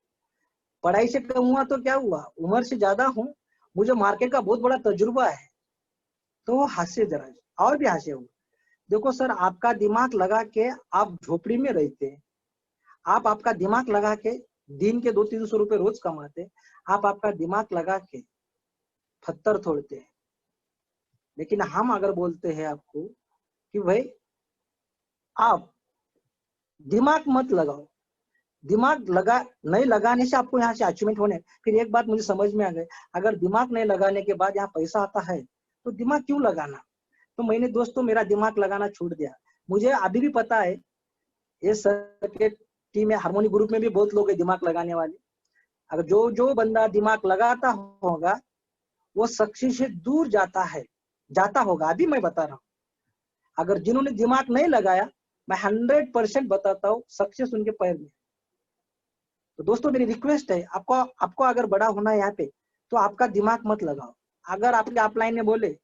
पढ़ाई से कम हुआ तो क्या हुआ, उम्र से ज्यादा हूँ, मुझे मार्केट का बहुत बड़ा तजुर्बा है। तो वो हंसे, जरा और भी हंसे हो। देखो सर, आपका दिमाग लगा के आप झोपड़ी में रहते हैं, आप आपका दिमाग लगा के दिन के 200-300 रुपए रोज कमाते, आप आपका दिमाग लगा के पत्थर तोड़ते हैं। लेकिन हम अगर बोलते हैं आपको कि भाई आप दिमाग मत लगाओ, दिमाग नहीं लगाने से आपको यहाँ से अचीवमेंट होने। फिर एक बात मुझे समझ में आ गई, अगर दिमाग नहीं लगाने के बाद यहाँ पैसा आता है तो दिमाग क्यों लगाना। तो मैंने दोस्तों मेरा दिमाग लगाना छोड़ दिया। मुझे अभी भी पता है, ये सर के टीम में, हार्मोनी ग्रुप में भी बहुत लोग है दिमाग लगाने वाले। अगर जो बंदा दिमाग लगाता होगा वो सक्सेस से दूर जाता होगा। अभी मैं बता रहा हूँ, अगर जिन्होंने दिमाग नहीं लगाया, मैं 100% बताता हूँ, सक्सेस उनके पैर में। तो दोस्तों, मेरी रिक्वेस्ट है, आपको अगर बड़ा होना है यहाँ पे, तो आपका दिमाग मत लगाओ। अगर आपके अपलाइन में बोले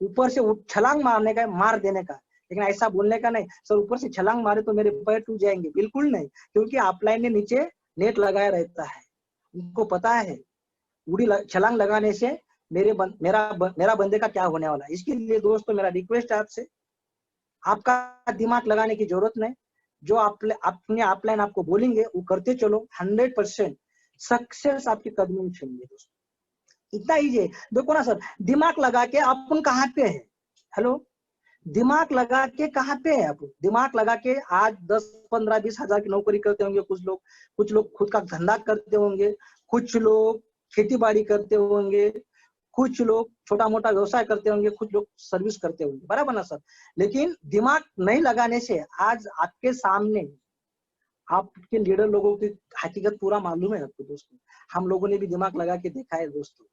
ऊपर से छलांग मारने का, मार देने का, लेकिन ऐसा बोलने का नहीं, सर ऊपर से छलांग मारे तो मेरे पैर टूट जाएंगे, बिल्कुल नहीं। क्योंकि अपलाइन ने नीचे नेट लगाया रहता है, उनको पता है छलांग लगाने से मेरा बंदे का क्या होने वाला है। इसके लिए दोस्तों, मेरा रिक्वेस्ट है आपसे, आपका दिमाग लगाने की जरूरत नहीं, जो अपने अपलाइन आपको बोलेंगे वो करते चलो, 100% सक्सेस आपके कदमों में छेड़ेंगे दोस्तों। इतना ही है। देखो ना सर, दिमाग लगा के अपन कहाँ पे है, हेलो, दिमाग लगा के कहाँ पे है आप, दिमाग लगा के आज 10-15-20 हजार की नौकरी करते होंगे कुछ लोग खुद का धंधा करते होंगे, कुछ लोग खेती बाड़ी करते होंगे, कुछ लोग छोटा मोटा व्यवसाय करते होंगे, कुछ लोग सर्विस करते होंगे, बराबर ना सर। लेकिन दिमाग नहीं लगाने से आज आपके सामने आपके लीडर लोगों की हकीकत पूरा मालूम है आपको दोस्तों। हम लोगों ने भी दिमाग लगा के देखा है दोस्तों।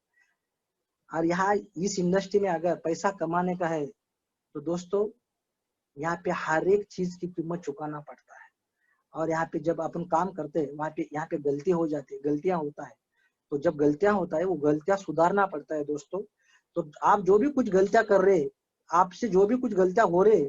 और यहाँ इस इंडस्ट्री में अगर पैसा कमाने का है तो दोस्तों, यहाँ पे हर एक चीज की कीमत चुकाना पड़ता है। और यहाँ पे जब अपन काम करते हैं, वहाँ पे यहाँ पे गलती हो जाती है, गलतियां होता है। तो जब गलतियां होता है, वो गलतियां सुधारना पड़ता है दोस्तों। तो आप जो भी कुछ गलतियां कर रहे, आपसे जो भी कुछ गलतियां हो रहे,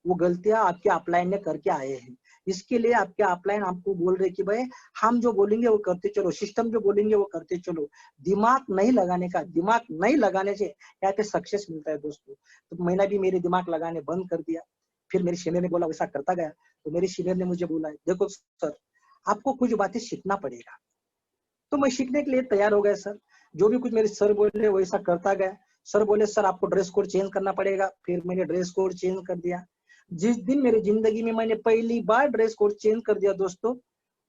वो गलतियां आपके अपलाइन ने करके आए हैं। इसके लिए आपके अपलाइन आपको बोल रहे कि भाई हम जो बोलेंगे वो करते चलो, सिस्टम जो बोलेंगे वो करते चलो। दिमाग नहीं लगाने से यहाँ पे सक्सेस मिलता है दोस्तों। तो मैंने भी मेरे दिमाग लगाने बंद कर दिया। फिर मेरे सीनियर ने बोला वैसा करता गया, तो मेरे सीनियर ने मुझे बोला, देखो सर, आपको कुछ बातें सीखना पड़ेगा। तो मैं सीखने के लिए तैयार हो गया सर। जो भी कुछ मेरे सर बोले वैसा करता गया। सर बोले सर आपको ड्रेस कोड चेंज करना पड़ेगा, फिर मैंने ड्रेस कोड चेंज कर दिया। जिस दिन मेरी जिंदगी में मैंने पहली बार ड्रेस कोड चेंज कर दिया दोस्तों,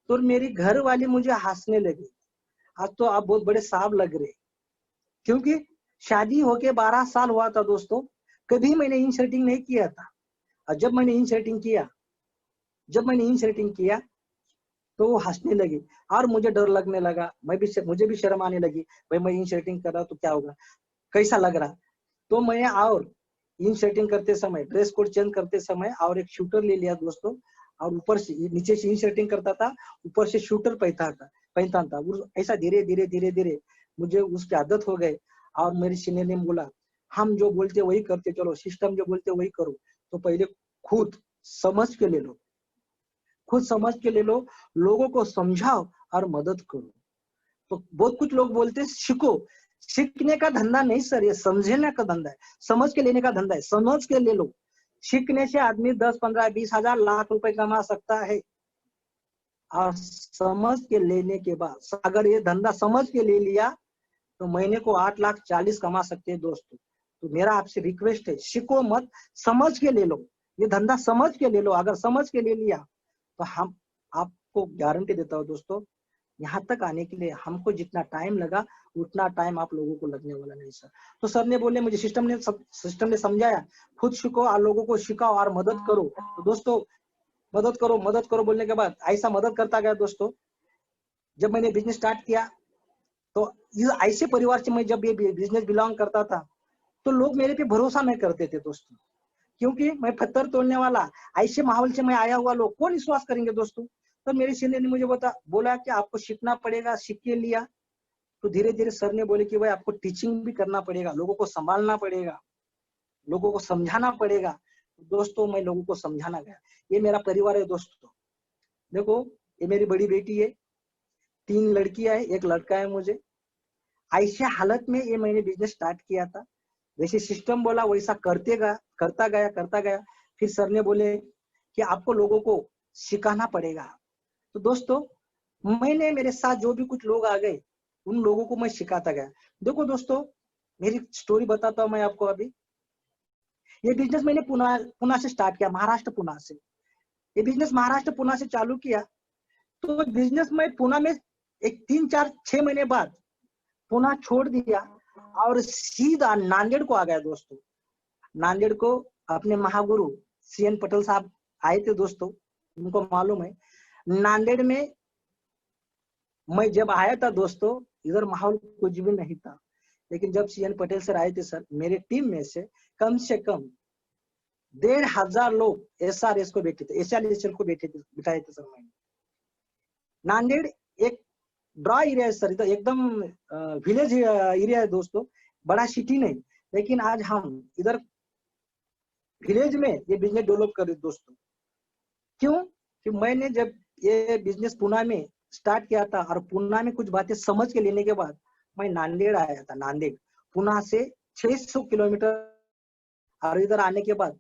तो मेरी घर वाली मुझे हंसने लगी, आज तो आप बहुत बड़े साहब लग रहे। क्योंकि शादी होके 12 साल हुआ था दोस्तों, कभी मैंने इन शर्टिंग नहीं किया था। और जब मैंने इन शर्टिंग किया तो वो हंसने लगी और मुझे डर लगने लगा, मुझे भी शर्म आने लगी, भाई मैं इन शर्टिंग कर रहा तो क्या होगा, कैसा लग रहा। तो मैं और इन सेटिंग करते समय, ड्रेस कोड चेंज करते समय और एक शूटर ले लिया दोस्तों, और ऊपर से नीचे से इन सेटिंग करता था, ऊपर से शूटर पहनता था। ऐसा धीरे धीरे धीरे धीरे मुझे उसकी आदत हो गई। और मेरे सीनियर ने बोला हम जो बोलते वही करते चलो, सिस्टम जो बोलते वही करो। तो पहले खुद समझ के ले लो, खुद समझ के ले लो, लोगों को समझाओ और मदद करो। तो बहुत कुछ लोग बोलते सीखो, सीखने का धंधा नहीं सर, ये समझने का धंधा है, समझ के लेने का धंधा है। समझ के ले लो, सीखने से आदमी 10, 15, 20 हजार, लाख रुपए कमा सकता है। और समझ के लेने के बाद अगर ये धंधा समझ के ले लिया तो महीने को 8 लाख 40 कमा सकते हैं दोस्तों। तो मेरा आपसे रिक्वेस्ट है, सीखो मत, समझ के ले लो, ये धंधा समझ के ले लो। अगर समझ के ले लिया तो हम आपको गारंटी देता हूँ दोस्तों, यहाँ तक आने के लिए हमको जितना टाइम लगा उतना टाइम आप लोगों को लगने वाला नहीं सर। तो सर ने बोले मुझे सिस्टम ने समझाया, खुद सीखो और लोगों को सिखाओ और मदद करो। तो दोस्तों मदद करो बोलने के बाद ऐसा मदद करता गया दोस्तों। जब मैंने बिजनेस स्टार्ट किया तो ऐसे परिवार से मैं जब ये बिजनेस बिलोंग करता था तो लोग मेरे पे भरोसा नहीं करते थे दोस्तों, क्योंकि मैं पत्थर तोड़ने वाला, ऐसे माहौल से मैं आया हुआ, लोग कौन विश्वास करेंगे दोस्तों। तो मेरे सीनियर ने मुझे बोला कि आपको सीखना पड़ेगा। सीख के लिया तो धीरे धीरे सर ने बोले कि भाई आपको टीचिंग भी करना पड़ेगा, लोगों को संभालना पड़ेगा, लोगों को समझाना पड़ेगा। दोस्तों मैं लोगों को समझाना गया। ये मेरा परिवार है दोस्तों, देखो ये मेरी बड़ी बेटी है, 3 लड़कियां है, 1 लड़का है मुझे। ऐसे हालत में ये मैंने बिजनेस स्टार्ट किया था। जैसे सिस्टम बोला वैसा करता गया। फिर सर ने बोले कि आपको लोगों को सिखाना पड़ेगा। तो दोस्तों मैंने, मेरे साथ जो भी कुछ लोग आ गए उन लोगों को मैं सिखाता गया। देखो दोस्तों मेरी स्टोरी बताता हूँ मैं आपको। अभी ये बिजनेस मैंने पुणे से स्टार्ट किया, महाराष्ट्र पुणे से। ये बिजनेस महाराष्ट्र पुणे से चालू किया। तो बिजनेस में पुणे में एक 3, 4, 6 महीने बाद पुणे छोड़ दिया और सीधा नांदेड़ को आ गया दोस्तों। नांदेड़ को अपने महागुरु CN पटेल साहब आए थे दोस्तों, उनको मालूम है। नांदेड़ में मैं जब आया था दोस्तों, इधर माहौल कुछ भी नहीं था, लेकिन जब CN पटेल सर आए थे सर, मेरे टीम में से कम 1,500 लोग SRS को बैठे थे, SRS को बिठाए थे सर। मैंने नांदेड़ एक ड्रा एरिया है सर, इधर एकदम विलेज एरिया है दोस्तों, बड़ा सिटी नहीं। लेकिन आज हम इधर विलेज में ये बिजनेस डेवलप कर रहे दोस्तों। क्यों? कि मैंने जब ये बिजनेस पुणे में स्टार्ट किया था और पुणे में कुछ बातें समझ के लेने के बाद मैं नांदेड़ आया था। नांदेड़ पुणे से 600 किलोमीटर, और इधर आने के बाद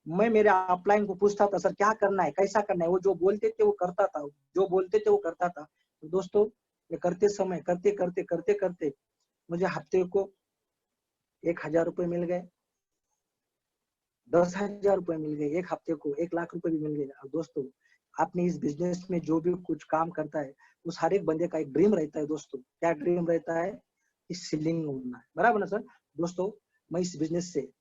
मैं मेरे अपलाइन को पूछता था सर क्या करना है, कैसा करना है। वो जो बोलते थे वो करता था, जो बोलते थे वो करता था। तो दोस्तों ये करते समय करते मुझे हफ्ते को 1,000 रुपए मिल गए, 10,000 रुपए मिल गए, एक हफ्ते को 1 लाख रुपए भी मिल गए। और दोस्तों आपने इस बिजनेस में जो भी कुछ काम करता है उस हर एक बंदे का एक ड्रीम रहता है दोस्तों। क्या ड्रीम रहता है? कि सीलिंग होना है, बराबर ना सर। दोस्तों मैं इस बिजनेस से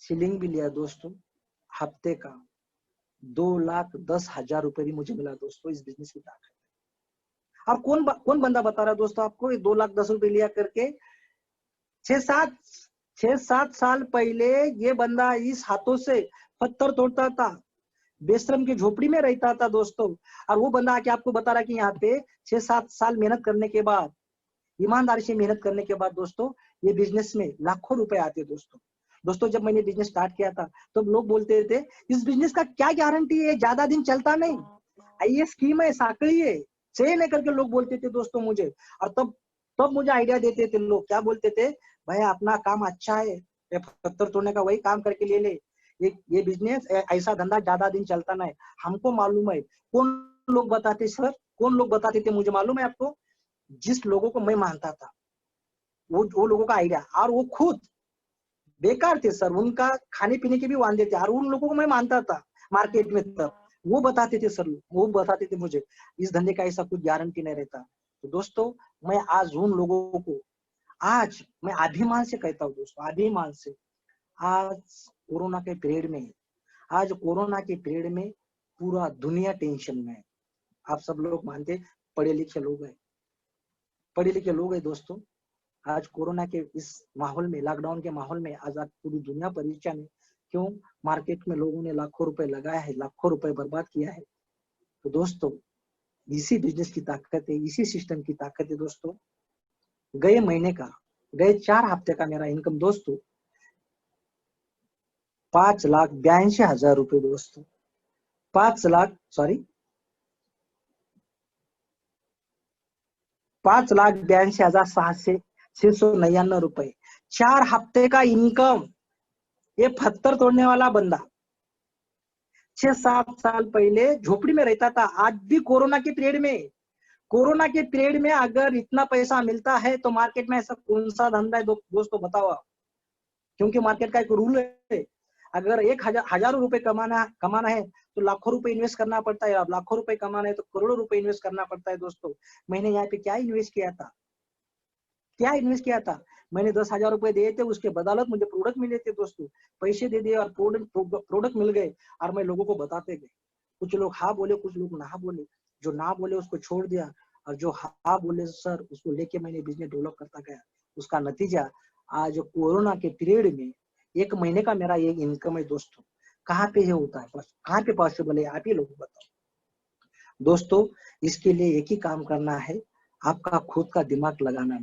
सीलिंग भी लिया दोस्तों। हफ्ते का 2,10,000 रुपए भी मुझे मिला दोस्तों इस बिजनेस की ताकत। और कौन बंदा बता रहा है दोस्तों आपको, 2,10,000 रुपए लिया करके? 6-7 साल पहले ये बंदा इस हाथों से पत्थर तोड़ता था, बेशरम की झोपड़ी में रहता था दोस्तों। और वो बंदा आके आपको बता रहा कि यहाँ पे 6-7 साल मेहनत करने के बाद, ईमानदारी से मेहनत करने के बाद दोस्तों ये बिजनेस में लाखों रुपए आते दोस्तों। जब मैंने बिजनेस स्टार्ट किया था तो लोग बोलते थे इस बिजनेस का क्या गारंटी है, ज्यादा दिन चलता नहीं, ये स्कीम है, साकड़ी है, सही नहीं करके लोग बोलते थे दोस्तों मुझे। और तब मुझे आइडिया देते थे लोग, क्या बोलते थे, भाई अपना काम अच्छा है, पत्थर तोड़ने का वही काम करके ले ले, ये बिजनेस ऐसा धंधा ज्यादा दिन चलता नहीं। हमको मालूम है कौन लोग बताते सर, कौन लोग बताते थे मुझे मालूम है आपको? जिस लोगों को मैं मानता था वो लोगों का आइडिया, और वो खुद बेकार थे सर, उनका खाने पीने के भी वांदे थे, और उन लोगों को मैं मानता था मार्केट में। तब वो बताते थे सर, वो बताते थे मुझे इस धंधे का ऐसा कुछ गारंटी नहीं रहता। तो दोस्तों मैं आज उन लोगों को, आज मैं अभिमान से कहता हूँ दोस्तों, अभिमान से, आज कोरोना के पीरियड में पूरा दुनिया टेंशन में है। आप सब लोग मानते पढ़े लिखे लोग हैं दोस्तों, आज कोरोना के इस माहौल में, लॉकडाउन के माहौल में आज पूरी दुनिया परेशान है। क्यों? मार्केट में लोगों ने लाखों रुपए लगाया है, लाखों रुपए बर्बाद किया है। तो दोस्तों इसी बिजनेस की ताकत है, इसी सिस्टम की ताकत है दोस्तों। गए महीने का, गए 4 हफ्ते का मेरा इनकम दोस्तों 5,82,000 रुपए दोस्तों। 5,82,699 रुपए, 4 हफ्ते का इनकम। ये पत्थर तोड़ने वाला बंदा 6-7 साल पहले झोपड़ी में रहता था, आज भी कोरोना के पीरियड में अगर इतना पैसा मिलता है तो मार्केट में ऐसा कौन सा धंधा है दोस्तों बताओ आप। क्योंकि मार्केट का एक रूल है, अगर 1,000 रुपए कमाना है तो लाखों रुपए इन्वेस्ट करना पड़ता है। अब लाखों रुपए कमाना है तो करोड़ों रुपए इन्वेस्ट करना पड़ता है दोस्तों। मैंने यहाँ पे क्या इन्वेस्ट किया था? मैंने 10,000 रुपए दिए थे, उसके बदौलत मुझे प्रोडक्ट मिले थे दोस्तों। पैसे दे दिए और प्रोडक्ट मिल गए और मैं लोगों को बताते गए। कुछ लोग हाँ बोले, कुछ लोग ना बोले। जो ना बोले उसको छोड़ दिया और जो हाँ बोले सर, उसको लेके मैंने बिजनेस डेवलप करता गया। उसका नतीजा आज कोरोना के पीरियड में 1 महीने का मेरा ये इनकम है दोस्तों। कहाँ पे ये होता है, कहाँ पे पॉसिबल है, आप ही लोग बताओ दोस्तों। इसके लिए एक ही काम करना है, आपका खुद का दिमाग लगाना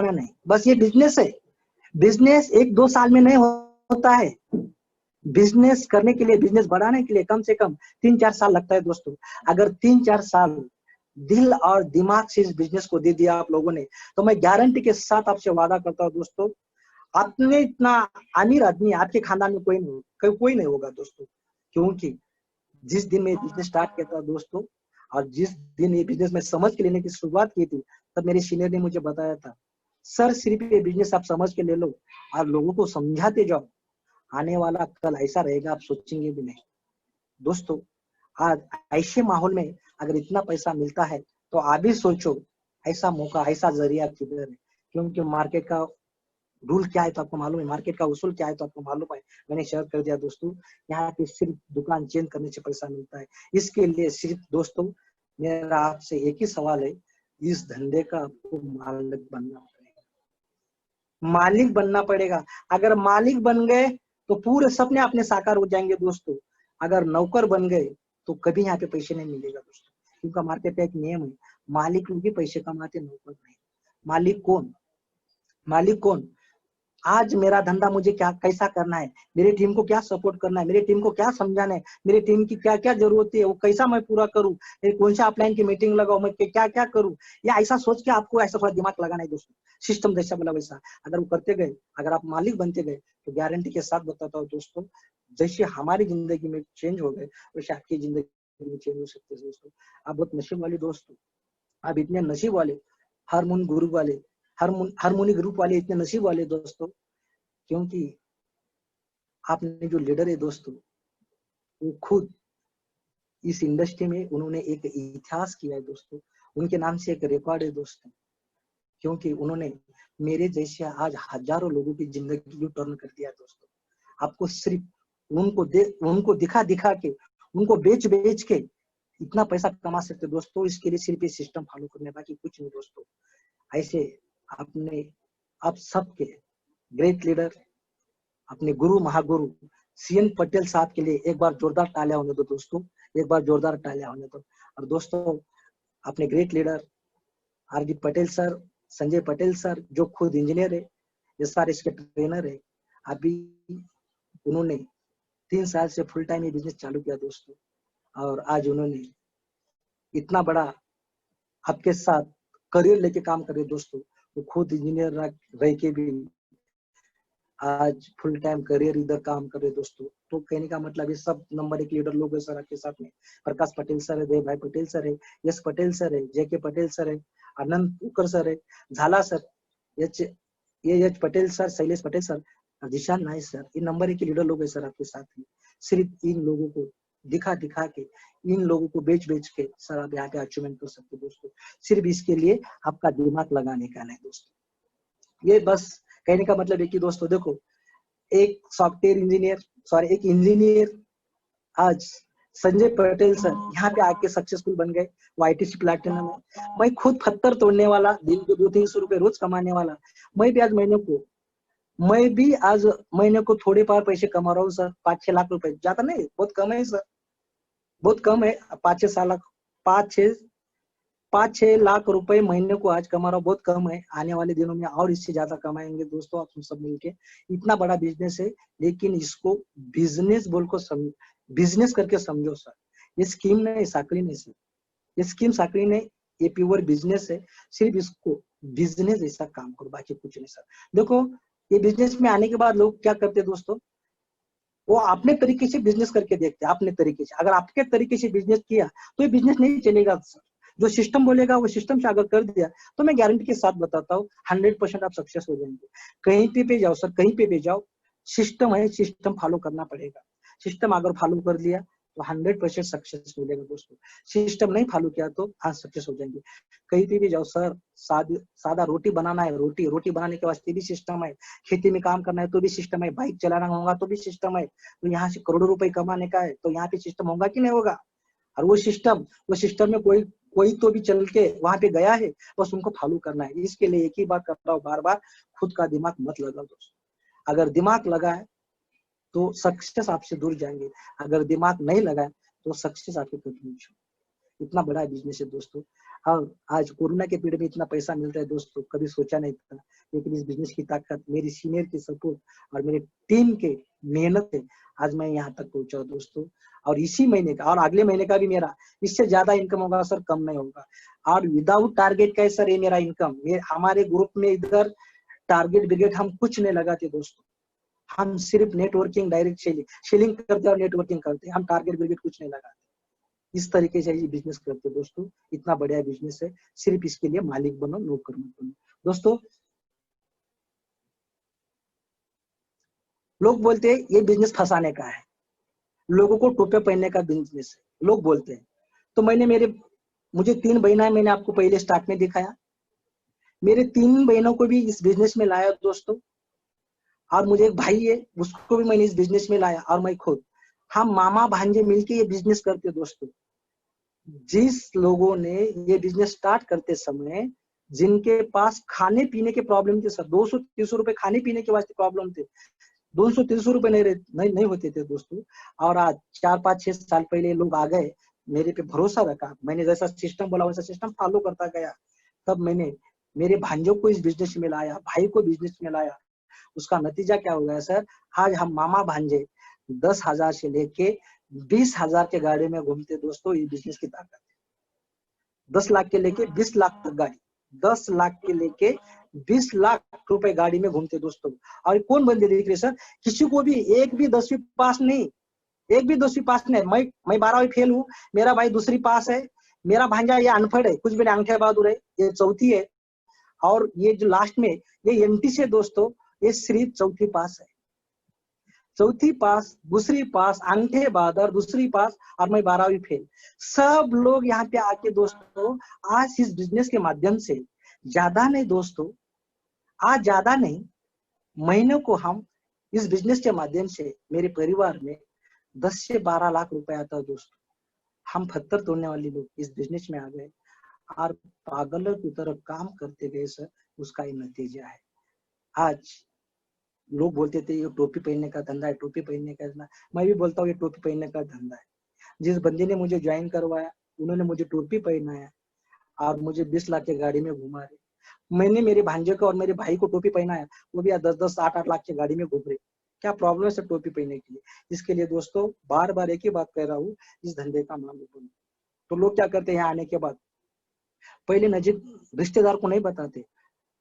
नहीं। बस ये बिजनेस है। बिजनेस 1-2 साल में नहीं होता है। बिजनेस करने के लिए, बिजनेस बढ़ाने के लिए कम से कम 3-4 साल लगता है दोस्तों। अगर 3-4 साल दिल और दिमाग से इस बिजनेस को दे दिया आप लोगों ने, तो मैं गारंटी के साथ आपसे वादा करता हूँ दोस्तों, आपने इतना अमीर आदमी आपके खानदान में कोई नहीं होगा दोस्तों। क्योंकि जिस दिन मैं बिजनेस स्टार्ट किया था दोस्तों, और जिस दिन ये बिजनेस में समझ के लेने की शुरुआत की थी, तब मेरे सीनियर ने मुझे बताया था, सर सिर्फ ये बिजनेस आप समझ के ले लो और लोगों को समझाते जाओ, आने वाला कल ऐसा रहेगा आप सोचेंगे भी नहीं। दोस्तों आज ऐसे माहौल में अगर इतना पैसा मिलता है तो आप भी सोचो, ऐसा मौका, ऐसा जरिया किधर है। क्योंकि मार्केट का रूल क्या है तो आपको मालूम है, मार्केट का उसूल क्या है तो आपको मालूम है। मैंने शेयर कर दिया दोस्तों। यहाँ पे सिर्फ दुकान चेंज करने से पैसा मिलता है। इसके लिए सिर्फ दोस्तों मेरा आपसे एक ही सवाल है, इस धंधे का आपको मालिक बनना पड़ेगा। अगर मालिक बन गए तो पूरे सपने अपने साकार हो जाएंगे दोस्तों। अगर नौकर बन गए तो कभी यहाँ पे पैसे नहीं मिलेगा दोस्तों। क्योंकि मार्केट का एक नियम है, मालिक लोग ही पैसे कमाते, नौकर नहीं। मालिक कौन? आज मेरा धंधा मुझे क्या कैसा करना है, मेरी टीम को क्या सपोर्ट करना है, मेरी टीम को क्या समझाना है, मेरी टीम की क्या क्या जरूरत है, वो कैसा मैं पूरा करूं, कौन सा अपलाइन की मीटिंग लगाऊं, मैं क्या क्या करूं, या ऐसा सोच के आपको ऐसा थोड़ा दिमाग लगाना है दोस्तों। सिस्टम जैसा बोला वैसा अगर वो करते गए, अगर आप मालिक बनते गए, तो गारंटी के साथ बताता हूँ दोस्तों, जैसे हमारी जिंदगी में चेंज हो गए वैसे आपकी जिंदगी में चेंज हो सकते हैं दोस्तों। आप बहुत नसीब वाले दोस्तों, आप इतने नसीब वाले, हारमोनी ग्रुप वाले इतने नसीब वाले दोस्तों। क्योंकि आपने जो लीडर है दोस्तों, वो खुद इस इंडस्ट्री में उन्होंने एक इतिहास किया है दोस्तों। उनके नाम से एक रिकॉर्ड है दोस्तों। क्योंकि उन्होंने मेरे जैसे आज हजारों लोगों की जिंदगी टर्न कर दिया दोस्तों। आपको सिर्फ उनको दिखा के, उनको बेच के इतना पैसा कमा सकते दोस्तों। इसके लिए सिर्फ ये सिस्टम फॉलो करने, बाकी कुछ नहीं दोस्तों। ऐसे आपने आप सबके ग्रेट लीडर, अपने गुरु महागुरु सीएन पटेल साहब के लिए एक बार जोरदार तालियां होने दो दोस्तों, एक बार जोरदार तालियां होने दो। और दोस्तों अपने great leader RD Patel sir, Sanjay Patel sir, जो खुद इंजीनियर है, एसआरएस के ट्रेनर है, अभी उन्होंने 3 साल से फुल टाइम ये बिजनेस चालू किया दोस्तों। और आज उन्होंने इतना बड़ा आपके साथ करियर लेके काम कर रहे दोस्तों। वो खुद इंजीनियर रह के भी आज फुल टाइम करियर इधर काम कर रहे दोस्तों। तो कहने का मतलब ये सब नंबर 1 लीडर लोग है सर आपके साथ में। प्रकाश पटेल सर है, देव भाई पटेल सर है, यश पटेल सर है, जेके पटेल सर है, आनंद उकर सर है, Jhala sir, H Patel sir, Shailesh Patel sir, Zeeshan Naik sir, ये नंबर 1 लीडर लोग है सर आपके साथ में। सिर्फ इन लोगों को दिखा के, इन लोगों को बेच के सर आप यहाँ पे अचीवमेंट कर सकते दोस्तों। सिर्फ इसके लिए आपका दिमाग लगाने का नहीं दोस्तों। ये बस कहने का मतलब है कि दोस्तों देखो, एक इंजीनियर आज संजय पटेल सर यहाँ पे आके सक्सेसफुल बन गए, वो ITC प्लैटिनम है। मैं खुद पत्थर तोड़ने वाला, दिन को 200-300 रुपए रोज कमाने वाला, मैं भी आज महीने को थोड़े पार पैसे कमा रहा हूँ सर। 5-6 लाख रुपए, ज्यादा नहीं, बहुत कम है सर, बहुत कम है। 5-6 लाख रुपए महीने को आज कमा रहा हूँ, बहुत कम है। आने वाले दिनों में और इससे ज्यादा कमाएंगे दोस्तों, आप सब मिलके। इतना बड़ा बिजनेस है, लेकिन इसको बिजनेस करके समझो सर। ये स्कीम नहीं, साकरी नहीं सर, ये स्कीम साकरी नहीं, ये प्योर बिजनेस है। सिर्फ इसको बिजनेस ऐसा काम करो, बाकी कुछ नहीं सर। देखो, ये बिजनेस में आने के बाद लोग क्या करते हैं दोस्तों, वो अपने तरीके से बिजनेस करके देखते हैं, अपने तरीके से। अगर आपके तरीके से बिजनेस किया तो ये बिजनेस नहीं चलेगा सर। जो सिस्टम बोलेगा वो सिस्टम से अगर कर दिया तो मैं गारंटी के साथ बताता हूँ 100% आप सक्सेस हो जाएंगे। कहीं पे जाओ सर, कहीं पे भी जाओ, सिस्टम है, सिस्टम फॉलो करना पड़ेगा। सिस्टम अगर फॉलो कर लिया तो 100% सक्सेस मिलेगा दोस्तों। सिस्टम नहीं फॉलो किया तो हाँ सक्सेस हो जाएंगे। कहीं पे भी जाओ सर, सादा रोटी बनाना है, रोटी बनाने के वास्ते भी सिस्टम है। खेती में काम करना है तो भी सिस्टम है। बाइक चलाना होगा तो भी सिस्टम है। तो यहाँ से करोड़ों रुपए कमाने का है तो यहाँ पे सिस्टम होगा कि नहीं होगा। और वो सिस्टम में कोई तो भी चल के वहां पे गया है, बस उनको फॉलो करना है। इसके लिए एक ही बात करता हूँ बार बार, खुद का दिमाग मत लगाओ दोस्तों। अगर दिमाग लगा है तो सक्सेस आपसे दूर जाएंगे, अगर दिमाग नहीं लगा है तो सक्सेस आपके कदम में। इतना बड़ा बिजनेस है दोस्तों। और आज कोरोना के पीरियड में इतना पैसा मिलता है दोस्तों, कभी सोचा नहीं था। लेकिन इस बिजनेस की ताकत, मेरी सीनियर की सपोर्ट और मेरे टीम के मेहनत है आज मैं यहाँ तक पहुंचा दोस्तों। और इसी महीने का और अगले महीने का भी मेरा इससे ज्यादा इनकम होगा सर, कम नहीं होगा। और विदाउट टारगेट का है सर ये मेरा इनकम। हमारे ग्रुप में इधर टारगेट ब्रिगेड हम कुछ नहीं लगाते दोस्तों, हम सिर्फ नेटवर्किंग, डायरेक्ट सेलिंग करते हैं और नेटवर्किंग करते हैं, हम टारगेट ब्रिगेड कुछ नहीं लगाते। इस तरीके से ये बिजनेस करते दोस्तों। इतना बढ़िया बिजनेस है, सिर्फ इसके लिए मालिक बनो, नौकर मत बनो दोस्तों। लोग बोलते हैं ये बिजनेस फंसाने का है, लोगों को टोपे पहनने का बिजनेस है, लोग बोलते हैं। तो मुझे 3 बहना है, मैंने आपको पहले स्टार्ट में दिखाया। मेरे 3 बहनों को भी इस बिजनेस में लाया दोस्तों। और मुझे एक भाई है, उसको भी मैंने इस बिजनेस में लाया। और मैं खुद, हम मामा भांजे मिलके ये बिजनेस करते दोस्तों। जिस लोगों ने ये बिजनेस स्टार्ट करते समय जिनके पास खाने पीने के प्रॉब्लम थे सर, 200-300 रुपए खाने पीने के वास्ते प्रॉब्लम थे, 200-300 रुपए नहीं होते थे दोस्तों। और आज 4-5-6 साल पहले लोग आ गए, मेरे पे भरोसा रखा, मैंने जैसा सिस्टम बोला वैसा सिस्टम फॉलो करता गया। तब मैंने मेरे भांजों को इस बिजनेस में लाया, भाई को बिजनेस में लाया। उसका नतीजा क्या हो गया सर, आज हम मामा भांजे 10,000 से लेके 20,000 के गाड़ी में घूमते दोस्तों। ये बिजनेस की ताकत है। 10 लाख के लेके 20 लाख तक गाड़ी, 10 लाख के लेके 20 लाख रुपए गाड़ी में घूमते दोस्तों। और कौन बंदे देख रहे सर, किसी को भी एक भी 10वीं पास नहीं, एक भी 10वीं पास नहीं। मैं 12वीं फेल हूँ, मेरा भाई दूसरी पास है, मेरा भांजा ये अनपढ़ है, कुछ भी नहीं, अंगठे बहादुर है, ये चौथी है। और ये जो लास्ट में ये NT से दोस्तों, ये सिर्फ चौथी पास है, चौथी पास, दूसरी पास, अंगठे बहादुर, दूसरी पास, और मैं 12वीं फेल। सब लोग यहाँ पे आके दोस्तों आज इस बिजनेस के माध्यम से, ज्यादा नहीं दोस्तों, आज ज्यादा नहीं, महीने को हम इस बिजनेस के माध्यम से मेरे परिवार में 10 से 12 लाख रुपए आता है दोस्तों। हम पत्थर तोड़ने वाले लोग इस बिजनेस में आ गए और पागलों की तरह काम करते गए सर, उसका ये नतीजा है। आज लोग बोलते थे ये टोपी पहनने का धंधा है, टोपी पहनने का धंधा। मैं भी बोलता हूँ ये टोपी पहनने का धंधा है। जिस बंदे ने मुझे ज्वाइन करवाया, उन्होंने मुझे टोपी पहनाया और मुझे 20 लाख की गाड़ी में घुमा रहे। मैंने मेरे भांजे को और मेरे भाई को टोपी पहनाया, वो भी 10-10, 8-8 लाख की गाड़ी में घूम रहे। क्या प्रॉब्लम है सर टोपी पहनने के लिए? इसके लिए दोस्तों बार बार एक ही बात कह रहा हूँ, इस धंधे का मालिक बनो। तो लोग क्या करते हैं यहाँ आने के बाद, पहले नजीक रिश्तेदार को नहीं बताते,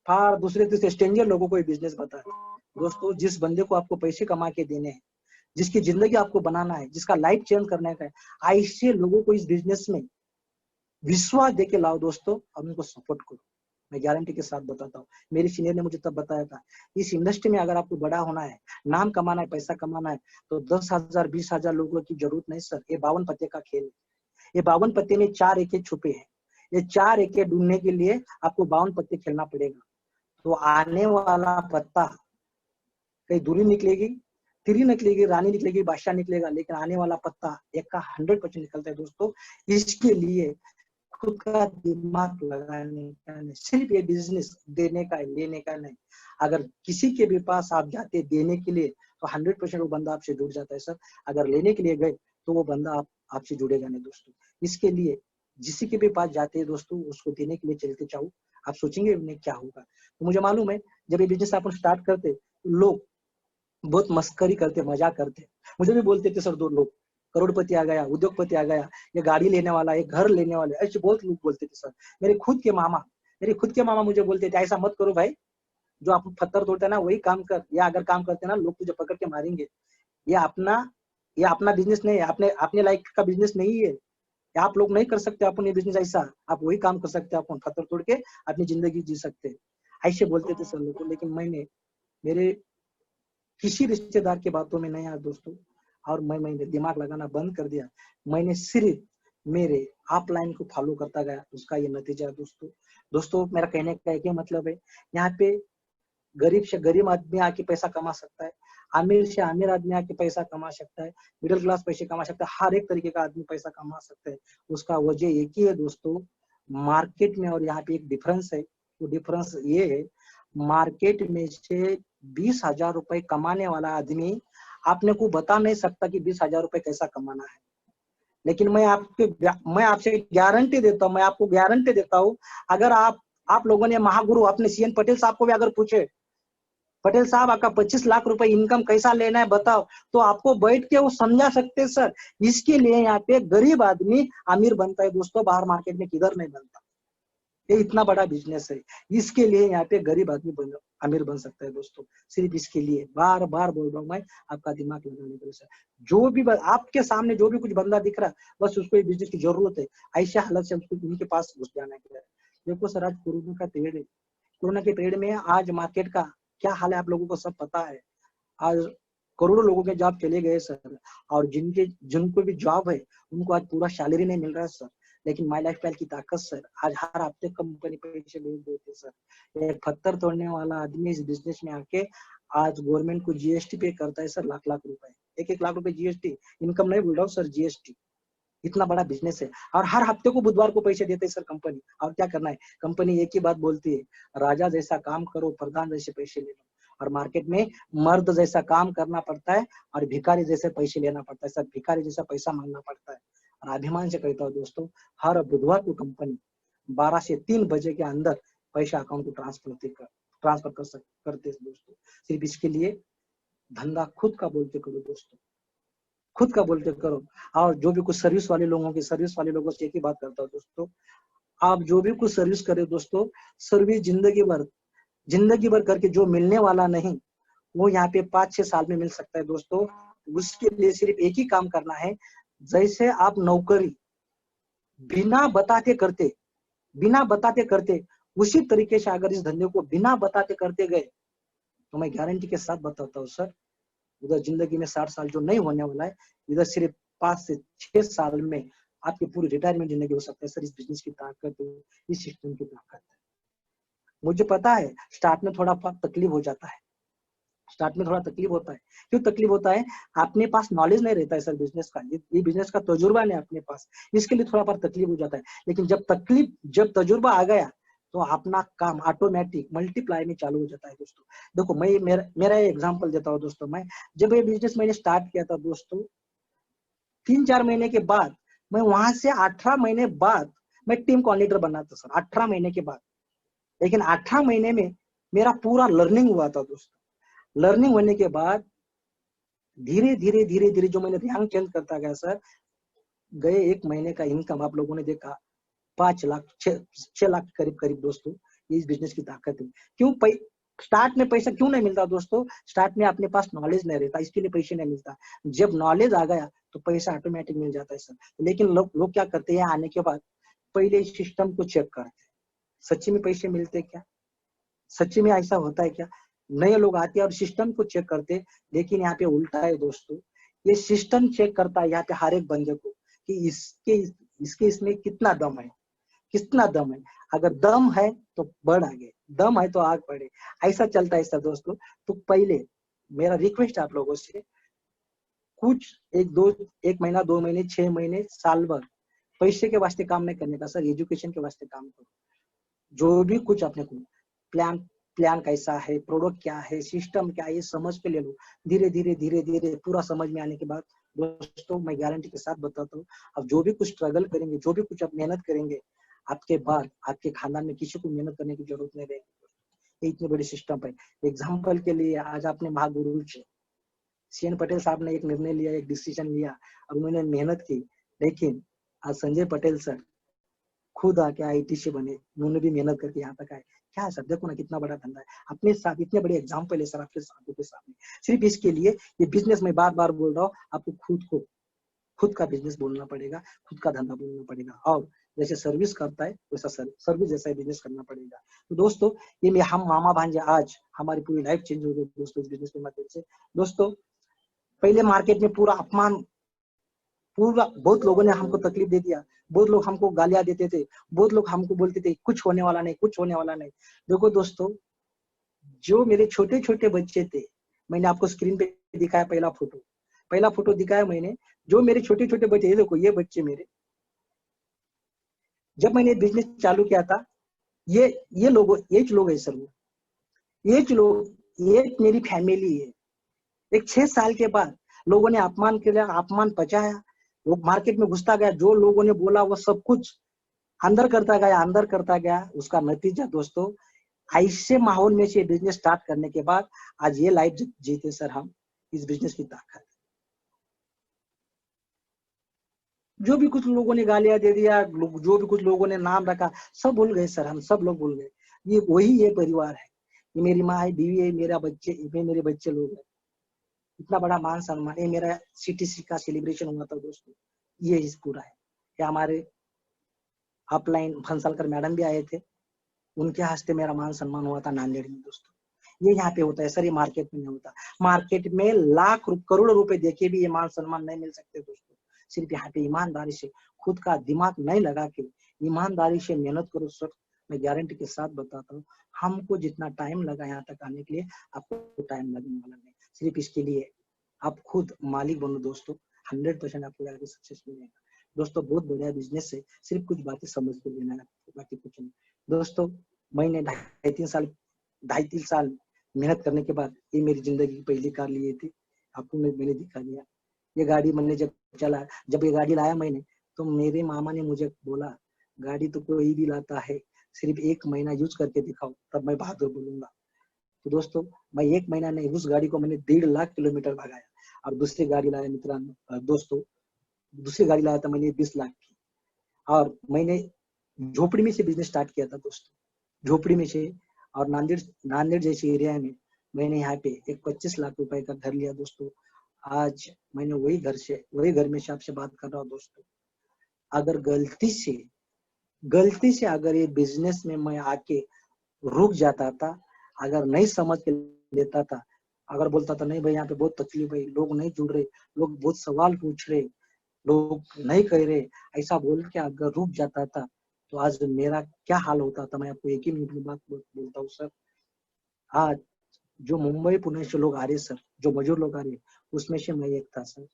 फार दूसरे स्ट्रेंजर लोगों को ये बिजनेस बताते। दोस्तों जिस बंदे को आपको पैसे कमा के देने हैं, जिसकी जिंदगी आपको बनाना है, जिसका लाइफ चेंज करने का है, ऐसे लोगों को इस बिजनेस में विश्वास देके लाओ दोस्तों और उनको सपोर्ट करो। मैं गारंटी के साथ बताता हूँ, मेरी सीनियर ने मुझे तब बताया था, इस इंडस्ट्री में अगर आपको बड़ा होना है, नाम कमाना है, पैसा कमाना है, तो 10,000 20,000 लोगों की जरूरत नहीं सर। ये 52 पत्ते का खेल है। ये 52 पत्ते में 4 एके छुपे हैं। ये 4 एके ढूंढने के लिए आपको 52 पत्ते खेलना पड़ेगा। तो आने वाला पत्ता कहीं दूरी निकलेगी, तिरी निकलेगी, रानी निकलेगी, बादशाह निकलेगा, लेकिन आने वाला पत्ता एक का 100% निकलता है दोस्तों। इसके लिए खुद का दिमाग लगाने का नहीं, सिर्फ ये बिजनेस देने का है, लेने का नहीं। अगर किसी के भी पास आप जाते देने के लिए तो 100% वो बंदा आपसे जुड़ जाता है सर। अगर लेने के लिए गए तो वो बंदा आपसे जुड़ेगा नहीं दोस्तों। इसके लिए जिसी के भी पास जाते हैं दोस्तों, उसको देने के लिए चलते जाओ, आप सोचेंगे उन्हें क्या होगा। तो मुझे मालूम है जब ये बिजनेस आप स्टार्ट करते लोग बहुत मस्करी करते, मजाक करते। मुझे भी बोलते थे सर, 2 लोग करोड़पति आ गया, उद्योगपति आ गया, ये गाड़ी लेने वाला, ये घर लेने वाले, ऐसे बहुत लोग बोलते थे सर। मेरे खुद के मामा मुझे बोलते थे, ऐसा मत करो भाई, जो आप पत्थर तोड़ते हैं ना वही काम कर, या अगर काम करते ना लोग तुझे पकड़ के मारेंगे। ये अपना ये अपना बिजनेस नहीं है, अपने लाइफ का बिजनेस नहीं है। आप लोग नहीं कर सकते अपन ये बिजनेस ऐसा, आप वही काम कर सकते हैं, अपन पत्थर तोड़ के अपनी जिंदगी जी सकते हैं, ऐसे बोलते थे सर लोग। लेकिन मैंने मेरे किसी रिश्तेदार की बातों में नहीं आया दोस्तों, और मैंने दिमाग लगाना बंद कर दिया। मैंने सिर्फ मेरे अपलाइन को फॉलो करता गया, उसका ये नतीजा है दोस्तों। मेरा कहने का एक ही मतलब है, यहाँ पे गरीब से गरीब आदमी आके पैसा कमा सकता है, अमीर से अमीर आदमी आके पैसा कमा सकता है, मिडिल क्लास पैसे कमा सकता है, हर एक तरीके का आदमी पैसा कमा सकता है। उसका वजह एक ही है दोस्तों, मार्केट में और यहाँ पे एक डिफरेंस है। वो डिफरेंस ये है, मार्केट में से 20,000 रुपए कमाने वाला आदमी आपने को बता नहीं सकता कि 20,000 रुपए कैसा कमाना है। लेकिन मैं आपसे गारंटी देता हूँ, मैं आपको गारंटी देता हूँ, अगर आप लोगों ने महागुरु अपने सीएन पटेल साहब को भी अगर पूछे, पटेल साहब आपका 25 लाख रुपए इनकम कैसा लेना है बताओ, तो आपको बैठ के वो समझा सकते हैं सर। इसके लिए यहाँ पे गरीब आदमी अमीर बनता है दोस्तों, बाहर मार्केट में किधर नहीं बनता। ये इतना बड़ा बिजनेस है, इसके लिए यहाँ पे गरीब आदमी अमीर बन सकता है दोस्तों। सिर्फ इसके लिए बार बार बोल रहा हूँ मैं, आपका दिमाग लगाने के लिए। जो भी आपके सामने जो भी कुछ बंदा दिख रहा है, बस उसको बिजनेस की जरूरत है, ऐसे हालत से उसको उनके पास घुस जाना है। देखो सर, आज कोरोना का पीरियड है, कोरोना के पीरियड में आज मार्केट का क्या हाल है आप लोगों को सब पता है। आज करोड़ों लोगों के जॉब चले गए सर, और जिनको भी जॉब है उनको आज पूरा सैलरी नहीं मिल रहा है सर। लेकिन माई लाइफस्टाइल की ताकत सर, आज हर हफ्ते कंपनी पैसे भेज देते सर। एक पत्थर तोड़ने वाला आदमी इस बिजनेस में आके आज गवर्नमेंट को जीएसटी पे करता है सर, लाख लाख रुपए, 1-1 लाख रुपए जीएसटी। इनकम नहीं बोल रहा हूँ सर, जीएसटी। इतना बड़ा बिजनेस है, और हर हफ्ते को बुधवार को पैसे देते हैं सर कंपनी। और क्या करना है, कंपनी एक ही बात बोलती है, राजा जैसा काम करो, प्रधान जैसे पैसे ले लो। और मार्केट में मर्द जैसा काम करना पड़ता है और भिखारी जैसे पैसे लेना पड़ता है सर, भिखारी जैसा पैसा मांगना पड़ता है। और अभिमान से कहता हूँ दोस्तों, हर बुधवार को कंपनी 12 से 3 बजे के अंदर पैसा अकाउंट को ट्रांसफर करते दोस्तों। सिर्फ इसके लिए धंधा खुद का बोलते करो दोस्तों, खुद का बोलते करो। और जो भी कुछ सर्विस वाले लोगों से एक ही बात करता हूँ दोस्तों, आप जो भी कुछ सर्विस करे दोस्तों, सर्विस जिंदगी भर करके जो मिलने वाला नहीं, वो यहाँ पे 5-6 साल में मिल सकता है दोस्तों। उसके लिए सिर्फ एक ही काम करना है, जैसे आप नौकरी बिना बताते करते, उसी तरीके से अगर इस धंधे को बिना बताते करते गए, तो मैं गारंटी के साथ बताता हूँ सर, उधर जिंदगी में 60 साल जो नहीं होने वाला है, इधर सिर्फ 5 से 6 साल में आपकी पूरी रिटायरमेंट जिंदगी हो सकता है सर। इस बिजनेस की ताकत है, इस सिस्टम की ताकत है। मुझे पता है स्टार्ट में थोड़ा तकलीफ हो जाता है, स्टार्ट में थोड़ा तकलीफ होता है। क्यों तकलीफ होता है, अपने पास नॉलेज नहीं रहता है सर बिजनेस का, ये बिजनेस का तजुर्बा नहीं अपने पास, इसके लिए थोड़ा पर तकलीफ हो जाता है। लेकिन जब तजुर्बा आ गया, तो अपना काम ऑटोमेटिक मल्टीप्लाई में चालू हो जाता है दोस्तों। देखो मैं मेरा एग्जांपल देता हूँ दोस्तों। मैं जब ये बिजनेस मैंने स्टार्ट किया था दोस्तों, 3-4 महीने के बाद, मैं वहां से 18 महीने बाद मैं टीम कोऑर्डिनेटर बना था सर, 18 महीने के बाद। लेकिन 18 महीने में मेरा पूरा लर्निंग हुआ था दोस्तों। लर्निंग होने के बाद धीरे धीरे जो मैंने रैंक चेंज करता गया सर, गए 1 महीने का इनकम आप लोगों ने देखा 5 लाख 6 लाख करीब दोस्तों। ये इस बिजनेस की ताकत है। क्यों स्टार्ट में पैसा क्यों नहीं मिलता दोस्तों, स्टार्ट में अपने पास नॉलेज नहीं रहता, इसके लिए पैसे नहीं मिलता। जब नॉलेज आ गया तो पैसा ऑटोमेटिक मिल जाता है सर। लेकिन लोग क्या करते हैं, आने के बाद पहले सिस्टम को चेक करते हैं, सच्ची में पैसे मिलते क्या, सच्ची में ऐसा होता है क्या। नए लोग आते हैं और सिस्टम को चेक करते, लेकिन यहाँ पे उल्टा है दोस्तों। ये सिस्टम चेक करता है यहाँ पे हर एक बंदे को कि इसके इसमें कितना दम है, कितना दम है। अगर दम है तो बढ़ आगे, दम है तो आग बढ़े, ऐसा चलता है सर दोस्तों। तो पहले मेरा रिक्वेस्ट है आप लोगों से, कुछ एक महीना, 2 महीने, 6 महीने, साल भर पैसे के वास्ते काम नहीं करने का सर, एजुकेशन के वास्ते काम करो। जो भी कुछ अपने को प्लान प्लान कैसा है, प्रोडक्ट क्या है, सिस्टम क्या है, ये समझ के ले लो। धीरे धीरे धीरे धीरे पूरा समझ में आने के बाद दोस्तों मैं गारंटी के साथ बताता हूँ, अब जो भी कुछ स्ट्रगल करेंगे, जो भी कुछ आप मेहनत करेंगे, आपके बाद आपके खानदान में किसी को मेहनत करने की जरूरत नहीं रहेगी। ये इतने बड़े सिस्टम है। एग्जाम्पल के लिए आज आपने महागुरु सीएन पटेल साहब ने एक निर्णय लिया, एक डिसीजन लिया और उन्होंने मेहनत की, लेकिन आज संजय पटेल सर खुद आके आईटी से बने, उन्होंने भी मेहनत करके यहाँ तक आए। क्या है सर, देखो ना कितना बड़ा धंधा है। अपने साथ इतने बड़े एग्जाम्पल है सर आपके आंखों के सामने। सिर्फ इसके लिए ये बिजनेस में बार बार बोल रहा हूँ, आपको खुद का बिजनेस बोलना पड़ेगा, खुद का धंधा बोलना पड़ेगा, और जैसे सर्विस करता है वैसा सर्विस जैसा बिजनेस करना पड़ेगा। तो दोस्तों ये हम मामा भांजे, आज हमारी पूरी लाइफ चेंज हो गई दोस्तों इस बिजनेस के माध्यम से। दोस्तों पहले मार्केट में पूरा बहुत लोगों ने हमको तकलीफ दे दिया, बहुत लोग हमको गालियां देते थे, बहुत लोग हमको बोलते थे कुछ होने वाला नहीं, कुछ होने वाला नहीं। देखो दोस्तों, जो मेरे छोटे छोटे बच्चे थे, मैंने आपको स्क्रीन पे दिखाया पहला फोटो दिखाया मैंने, जो मेरे छोटे छोटे बच्चे, ये देखो ये बच्चे मेरे, जब मैंने बिजनेस चालू किया था, ये लोग है सर, ये मेरी फैमिली है। एक 6 साल के बाद लोगों ने अपमान किया, अपमान पचाया, लोग मार्केट में घुसता गया, जो लोगों ने बोला वो सब कुछ अंदर करता गया। उसका नतीजा दोस्तों, ऐसे माहौल में से बिजनेस स्टार्ट करने के बाद आज ये लाइफ जीते सर हम, इस बिजनेस की ताकत। जो भी कुछ लोगों ने गालियां दे दिया, जो भी कुछ लोगों ने नाम रखा, सब भूल गए सर, हम सब लोग भूल गए। ये परिवार है, ये मेरी माँ है, बीवी है, मेरे बच्चे लोग हैं। इतना बड़ा मान सम्मान, ये मेरा सीटीसी का सेलिब्रेशन हुआ था दोस्तों, ये इस पूरा है। ये हमारे अपलाइन भंसालकर मैडम भी आए थे, उनके हस्ते मेरा मान सम्मान हुआ था नांदेड़ में दोस्तों। ये यहाँ पे होता है सर, ये मार्केट में नहीं होता। मार्केट में करोड़ों रुपए देके भी ये मान सम्मान नहीं मिल सकते दोस्तों। सिर्फ यहाँ पे ईमानदारी से, खुद का दिमाग नहीं लगा के ईमानदारी से मेहनत करो सर। मैं गारंटी के साथ बताता हूँ, हमको जितना टाइम लगा यहाँ तक आने के लिए, आपको टाइम लगने वाला नहीं। सिर्फ इसके लिए आप खुद मालिक बनो दोस्तों, 100% आपको आगे सक्सेस मिलेगा दोस्तों। बहुत बढ़िया बिजनेस है, सिर्फ कुछ बातें समझ के लेना है, बाकी कुछ नहीं दोस्तों। मैंने 2.5-3 साल मेहनत करने के बाद ये मेरी जिंदगी की पहली कार ली थी, आपको मैंने दिखा दिया। ये गाड़ी मैंने जब ये गाड़ी लाया मैंने, तो मेरे मामा ने मुझे बोला, गाड़ी तो कोई भी लाता है, सिर्फ 1 महीना यूज करके दिखाओ, तब मैं बहादुर बोलूंगा। तो दोस्तों मैं 1 महीना नहीं, उस गाड़ी को मैंने 1.5 लाख किलोमीटर भगाया। और दूसरी गाड़ी लाया मित्रांनो, दोस्तों दूसरी गाड़ी लाया था मैंने 20 लाख की, और मैंने झोपड़ी में से बिजनेस स्टार्ट किया था दोस्तों, झोपड़ी में से। और नांदेड़ जैसे एरिया में मैंने यहाँ पे एक 25 लाख रुपए का घर लिया दोस्तों। आज मैंने वही घर में से आपसे बात कर रहा हूँ दोस्तों। अगर गलती से अगर ये बिजनेस में मैं आके रुक जाता था, अगर नहीं समझ के लेता था, अगर बोलता था नहीं भाई यहाँ पे बहुत तकलीफ है, लोग नहीं जुड़ रहे, लोग बहुत सवाल पूछ रहे, लोग नहीं कह रहे, ऐसा बोल के अगर रुक जाता था, तो आज मेरा क्या हाल होता था, मैं आपको एक ही मिनट में बात बोलता हूँ सर। आज जो मुंबई पुणे से लोग आ रहे सर, जो मजदूर लोग आ रहे, उसमें से मैं एक था सर।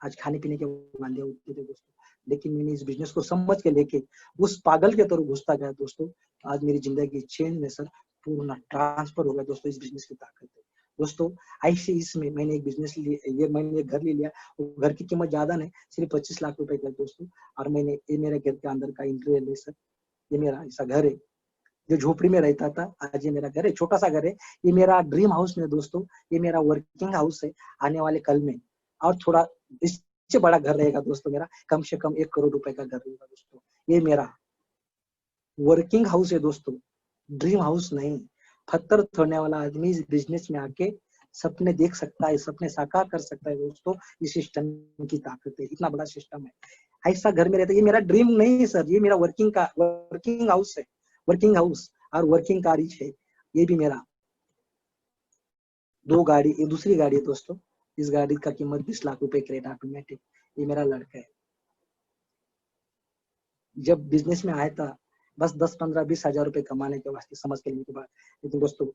आज खाने पीने के वांदे होते थे दोस्तों, लेकिन मैंने इस बिजनेस को समझ के लेके उस पागल के तरह घुसता गया दोस्तों। आज मेरी जिंदगी चेंज में सर पूर्ण ट्रांसफर हो गया दोस्तों, इस बिजनेस की ताकत है दोस्तों। ऐसे इसमें मैंने एक बिजनेस मैंने एक घर ले लिया, वो घर की कीमत ज्यादा नहीं, सिर्फ 25 लाख रुपए का दोस्तों। और मैंने ये मेरे घर के अंदर का इंटीरियर है सर, ये मेरा ऐसा घर है, जो झोपड़ी में रहता था, आज ये मेरा घर है, छोटा सा घर है। ये मेरा ड्रीम हाउस में दोस्तों, ये मेरा वर्किंग हाउस है आने वाले कल में। और थोड़ा इससे बड़ा घर रहेगा दोस्तों मेरा, कम से कम 1 करोड़ रुपए का घर रहेगा दोस्तों। ये मेरा वर्किंग हाउस है दोस्तों, ड्रीम हाउस नहीं। पत्थर तोड़ने वाला आदमी इस बिजनेस में आके सपने देख सकता है, सपने साकार कर सकता है दोस्तों। इस सिस्टम की ताकत है, इतना बड़ा सिस्टम है। ऐसा घर में रहता है, ये मेरा ड्रीम नहीं है सर, ये मेरा वर्किंग हाउस है, वर्किंग हाउस और वर्किंग कार है। ये भी मेरा 2 गाड़ी, ये दूसरी गाड़ी है दोस्तों। इस गाड़ी का कीमत 20 लाख रुपए, क्रेटा ऑटोमेटिक। ये मेरा लड़का है, जब बिजनेस में आया था बस 10, 15, 20 हजार रुपए कमाने के वास्ते, समझ के लेने के बाद। लेकिन दोस्तों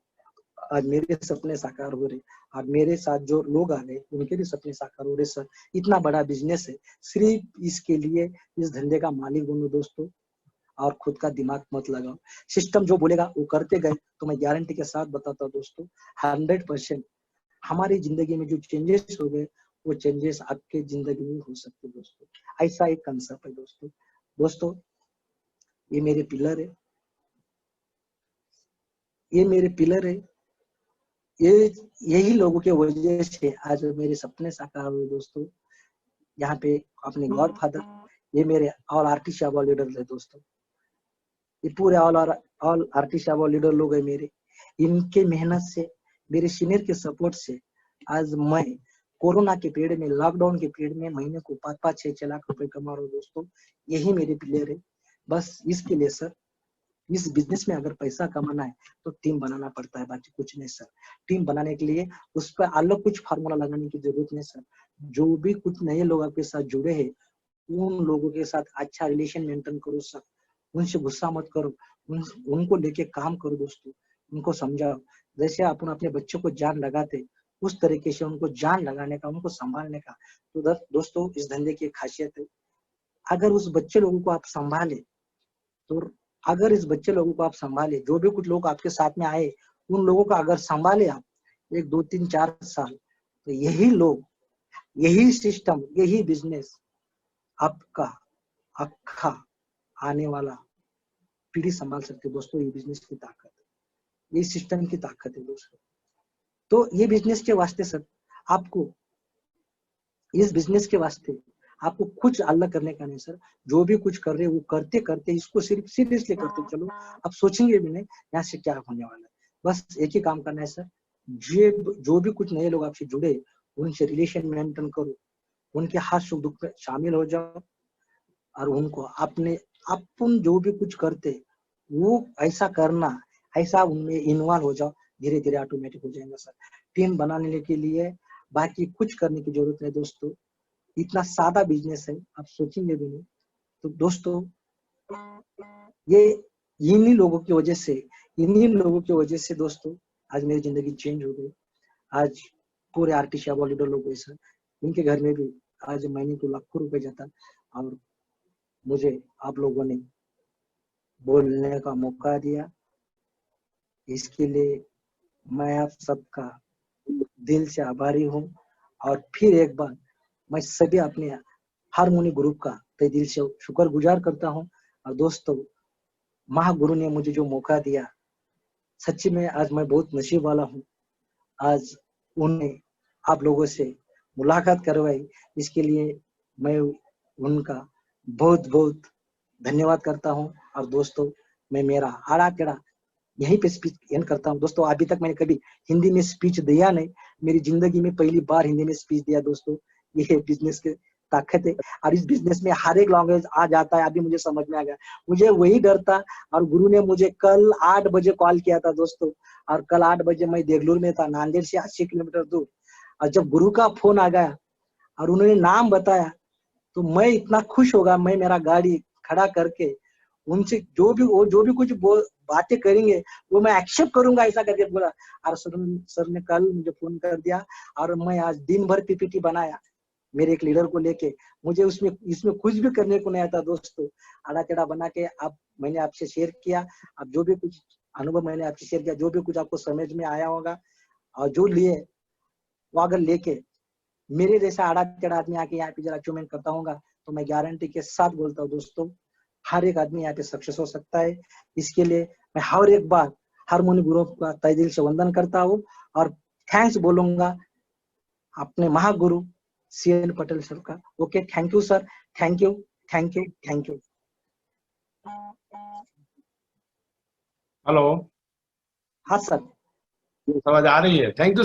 आज मेरे सपने साकार हो रहे, और मेरे साथ जो लोग आ रहे उनके भी सपने साकार हो रहे सर। इतना बड़ा बिजनेस है, सिर्फ इसके लिए इस धंधे का मालिक बनो दोस्तों, और खुद का दिमाग मत लगाओ। सिस्टम जो बोलेगा वो करते गए तो मैं गारंटी के साथ बताता हूँ दोस्तों, 100% हमारी जिंदगी में जो चेंजेस हो गए वो चेंजेस आपके जिंदगी में हो सकते दोस्तों। ऐसा एक कंसेप्ट है दोस्तों। दोस्तों ये मेरे पिलर है, ये मेरे पिलर है, ये यही लोगों के वजह से आज मेरे सपने साकार हुए दोस्तों। यहाँ पे अपने गॉड फादर, ये मेरे ऑल आर्टिस्ट अवार्ड लीडर है दोस्तों। ये पूरे ऑल आर्टिस्ट अवार्ड लीडर लोग है मेरे। इनके मेहनत से, मेरे सीनियर के सपोर्ट से आज मैं कोरोना के पीरियड में, लॉकडाउन के पीरियड में महीने को 5-5, 6-6 लाख रुपए कमा रहा हूँ दोस्तों। यही मेरे प्लेयर है। बस इसके लिए सर, इस बिजनेस में अगर पैसा कमाना है तो टीम बनाना पड़ता है, बाकी कुछ नहीं सर। टीम बनाने के लिए उस पर अलग कुछ फार्मूला लगाने की जरूरत नहीं सर। जो भी कुछ नए लोग आपके साथ जुड़े हैं उन लोगों के साथ अच्छा रिलेशन मेंटेन करो सर। उनसे गुस्सा मत करो, उनको लेके काम करो दोस्तों, उनको समझाओ। जैसे अपन अपने बच्चों को जान लगाते उस तरीके से उनको जान लगाने का, उनको संभालने का। तो दोस्तों इस धंधे की खासियत है, अगर उस बच्चे लोगों को आप संभाले तो, अगर इस बच्चे लोगों को आप संभाले, जो भी कुछ लोग आपके साथ में आए उन लोगों को अगर संभाले आप 1, 2, 3, 4 साल, तो यही लोग, यही सिस्टम, यही बिजनेस आपका अक्खा आने वाला पीढ़ी संभाल सकते दोस्तों। ये बिजनेस की ताकत है, ये सिस्टम की ताकत है दोस्तों। तो ये बिजनेस के वास्ते सर, आपको इस बिजनेस के वास्ते आपको कुछ अलग करने का नहीं सर। जो भी कुछ कर रहे हो वो करते करते इसको सिर्फ सीरियसली करते चलो, आप सोचेंगे भी नहीं यहाँ से क्या होने वाला है। बस एक ही काम करना है सर, जो भी कुछ नए लोग आपसे जुड़े उनसे रिलेशन मेंटेन करो, उनके हर सुख दुख में शामिल हो जाओ, और उनको अपने अपन जो भी कुछ करते वो ऐसा करना, ऐसा उनमें इन्वॉल्व हो जाओ, धीरे धीरे ऑटोमेटिक हो जाएगा सर। टीम बनाने के लिए बाकी कुछ करने की जरूरत है दोस्तों। इतना सादा बिजनेस है, आप सोचेंगे भी नहीं। तो दोस्तों ये इन्हीं लोगों की वजह से, इन्हीं लोगों की वजह से दोस्तों आज मेरी जिंदगी चेंज हो गई। आज पूरे आर्टिस्ट अवार्ड लीडर लोग सर, इनके घर में भी आज महीने को लाखों रुपए जाता, और मुझे आप लोगों ने बोलने का मौका दिया, इसके लिए मैं आप सबका दिल से आभारी हूँ। और फिर एक बार मैं सभी अपने हारमोनी ग्रुप का तहे दिल से शुक्रगुजार करता हूँ। और दोस्तों महागुरु ने मुझे जो मौका दिया, सच्ची में आज मैं बहुत नसीब वाला हूँ। आज उन्हें आप लोगों से मुलाकात करवाई, इसके लिए मैं उनका बहुत बहुत धन्यवाद करता हूँ। और दोस्तों मैं मेरा आड़ा टेढ़ा यहीं पे स्पीच एंड करता हूँ दोस्तों। अभी तक मैंने कभी हिंदी में स्पीच दिया नहीं, मेरी जिंदगी में पहली बार हिंदी में स्पीच दिया दोस्तों। ये बिजनेस की ताकत है, और इस बिजनेस में हर एक लैंग्वेज आ जाता है, अभी मुझे समझ में आ गया। मुझे वही डर था, और गुरु ने मुझे कल 8 बजे कॉल किया था दोस्तों, और कल 8 बजे मैं देगलूर में था, नांदेड़ से 80 किलोमीटर दूर। और जब गुरु का फोन आ गया और उन्होंने नाम बताया तो मैं इतना खुश होगा, मैं मेरा गाड़ी खड़ा करके उनसे जो भी कुछ बातें करेंगे वो मैं एक्सेप्ट करूंगा, ऐसा करके बोला। और सर ने कल मुझे फोन कर दिया, और मैं आज दिन भर पीपीटी बनाया मेरे एक लीडर को लेके। मुझे इसमें कुछ भी करने को नहीं आता दोस्तों, आड़ा टेढ़ा बना के अब मैंने आपसे शेयर किया। अब जो भी कुछ अनुभव मैंने आपसे शेयर किया, जो भी कुछ आपको समझ में आया होगा, और जो लिए वो अगर लेके मेरे जैसा आड़ा टेढ़ा आदमी आके यहाँ पे जरा अचीवमेंट करता होगा, तो मैं गारंटी के साथ बोलता हूँ दोस्तों, हर एक आदमी यहाँ पे सक्सेस हो सकता है। इसके लिए मैं हर एक बार हारमोनी ग्रुप का तहे दिल से वंदन करता हूँ, और थैंक्स बोलूंगा अपने महागुरु CN पटेल सर का। Okay, thank you sir, thank you, thank you, thank you. Hello, हाँ सर, समझ आ रही है? Thank you.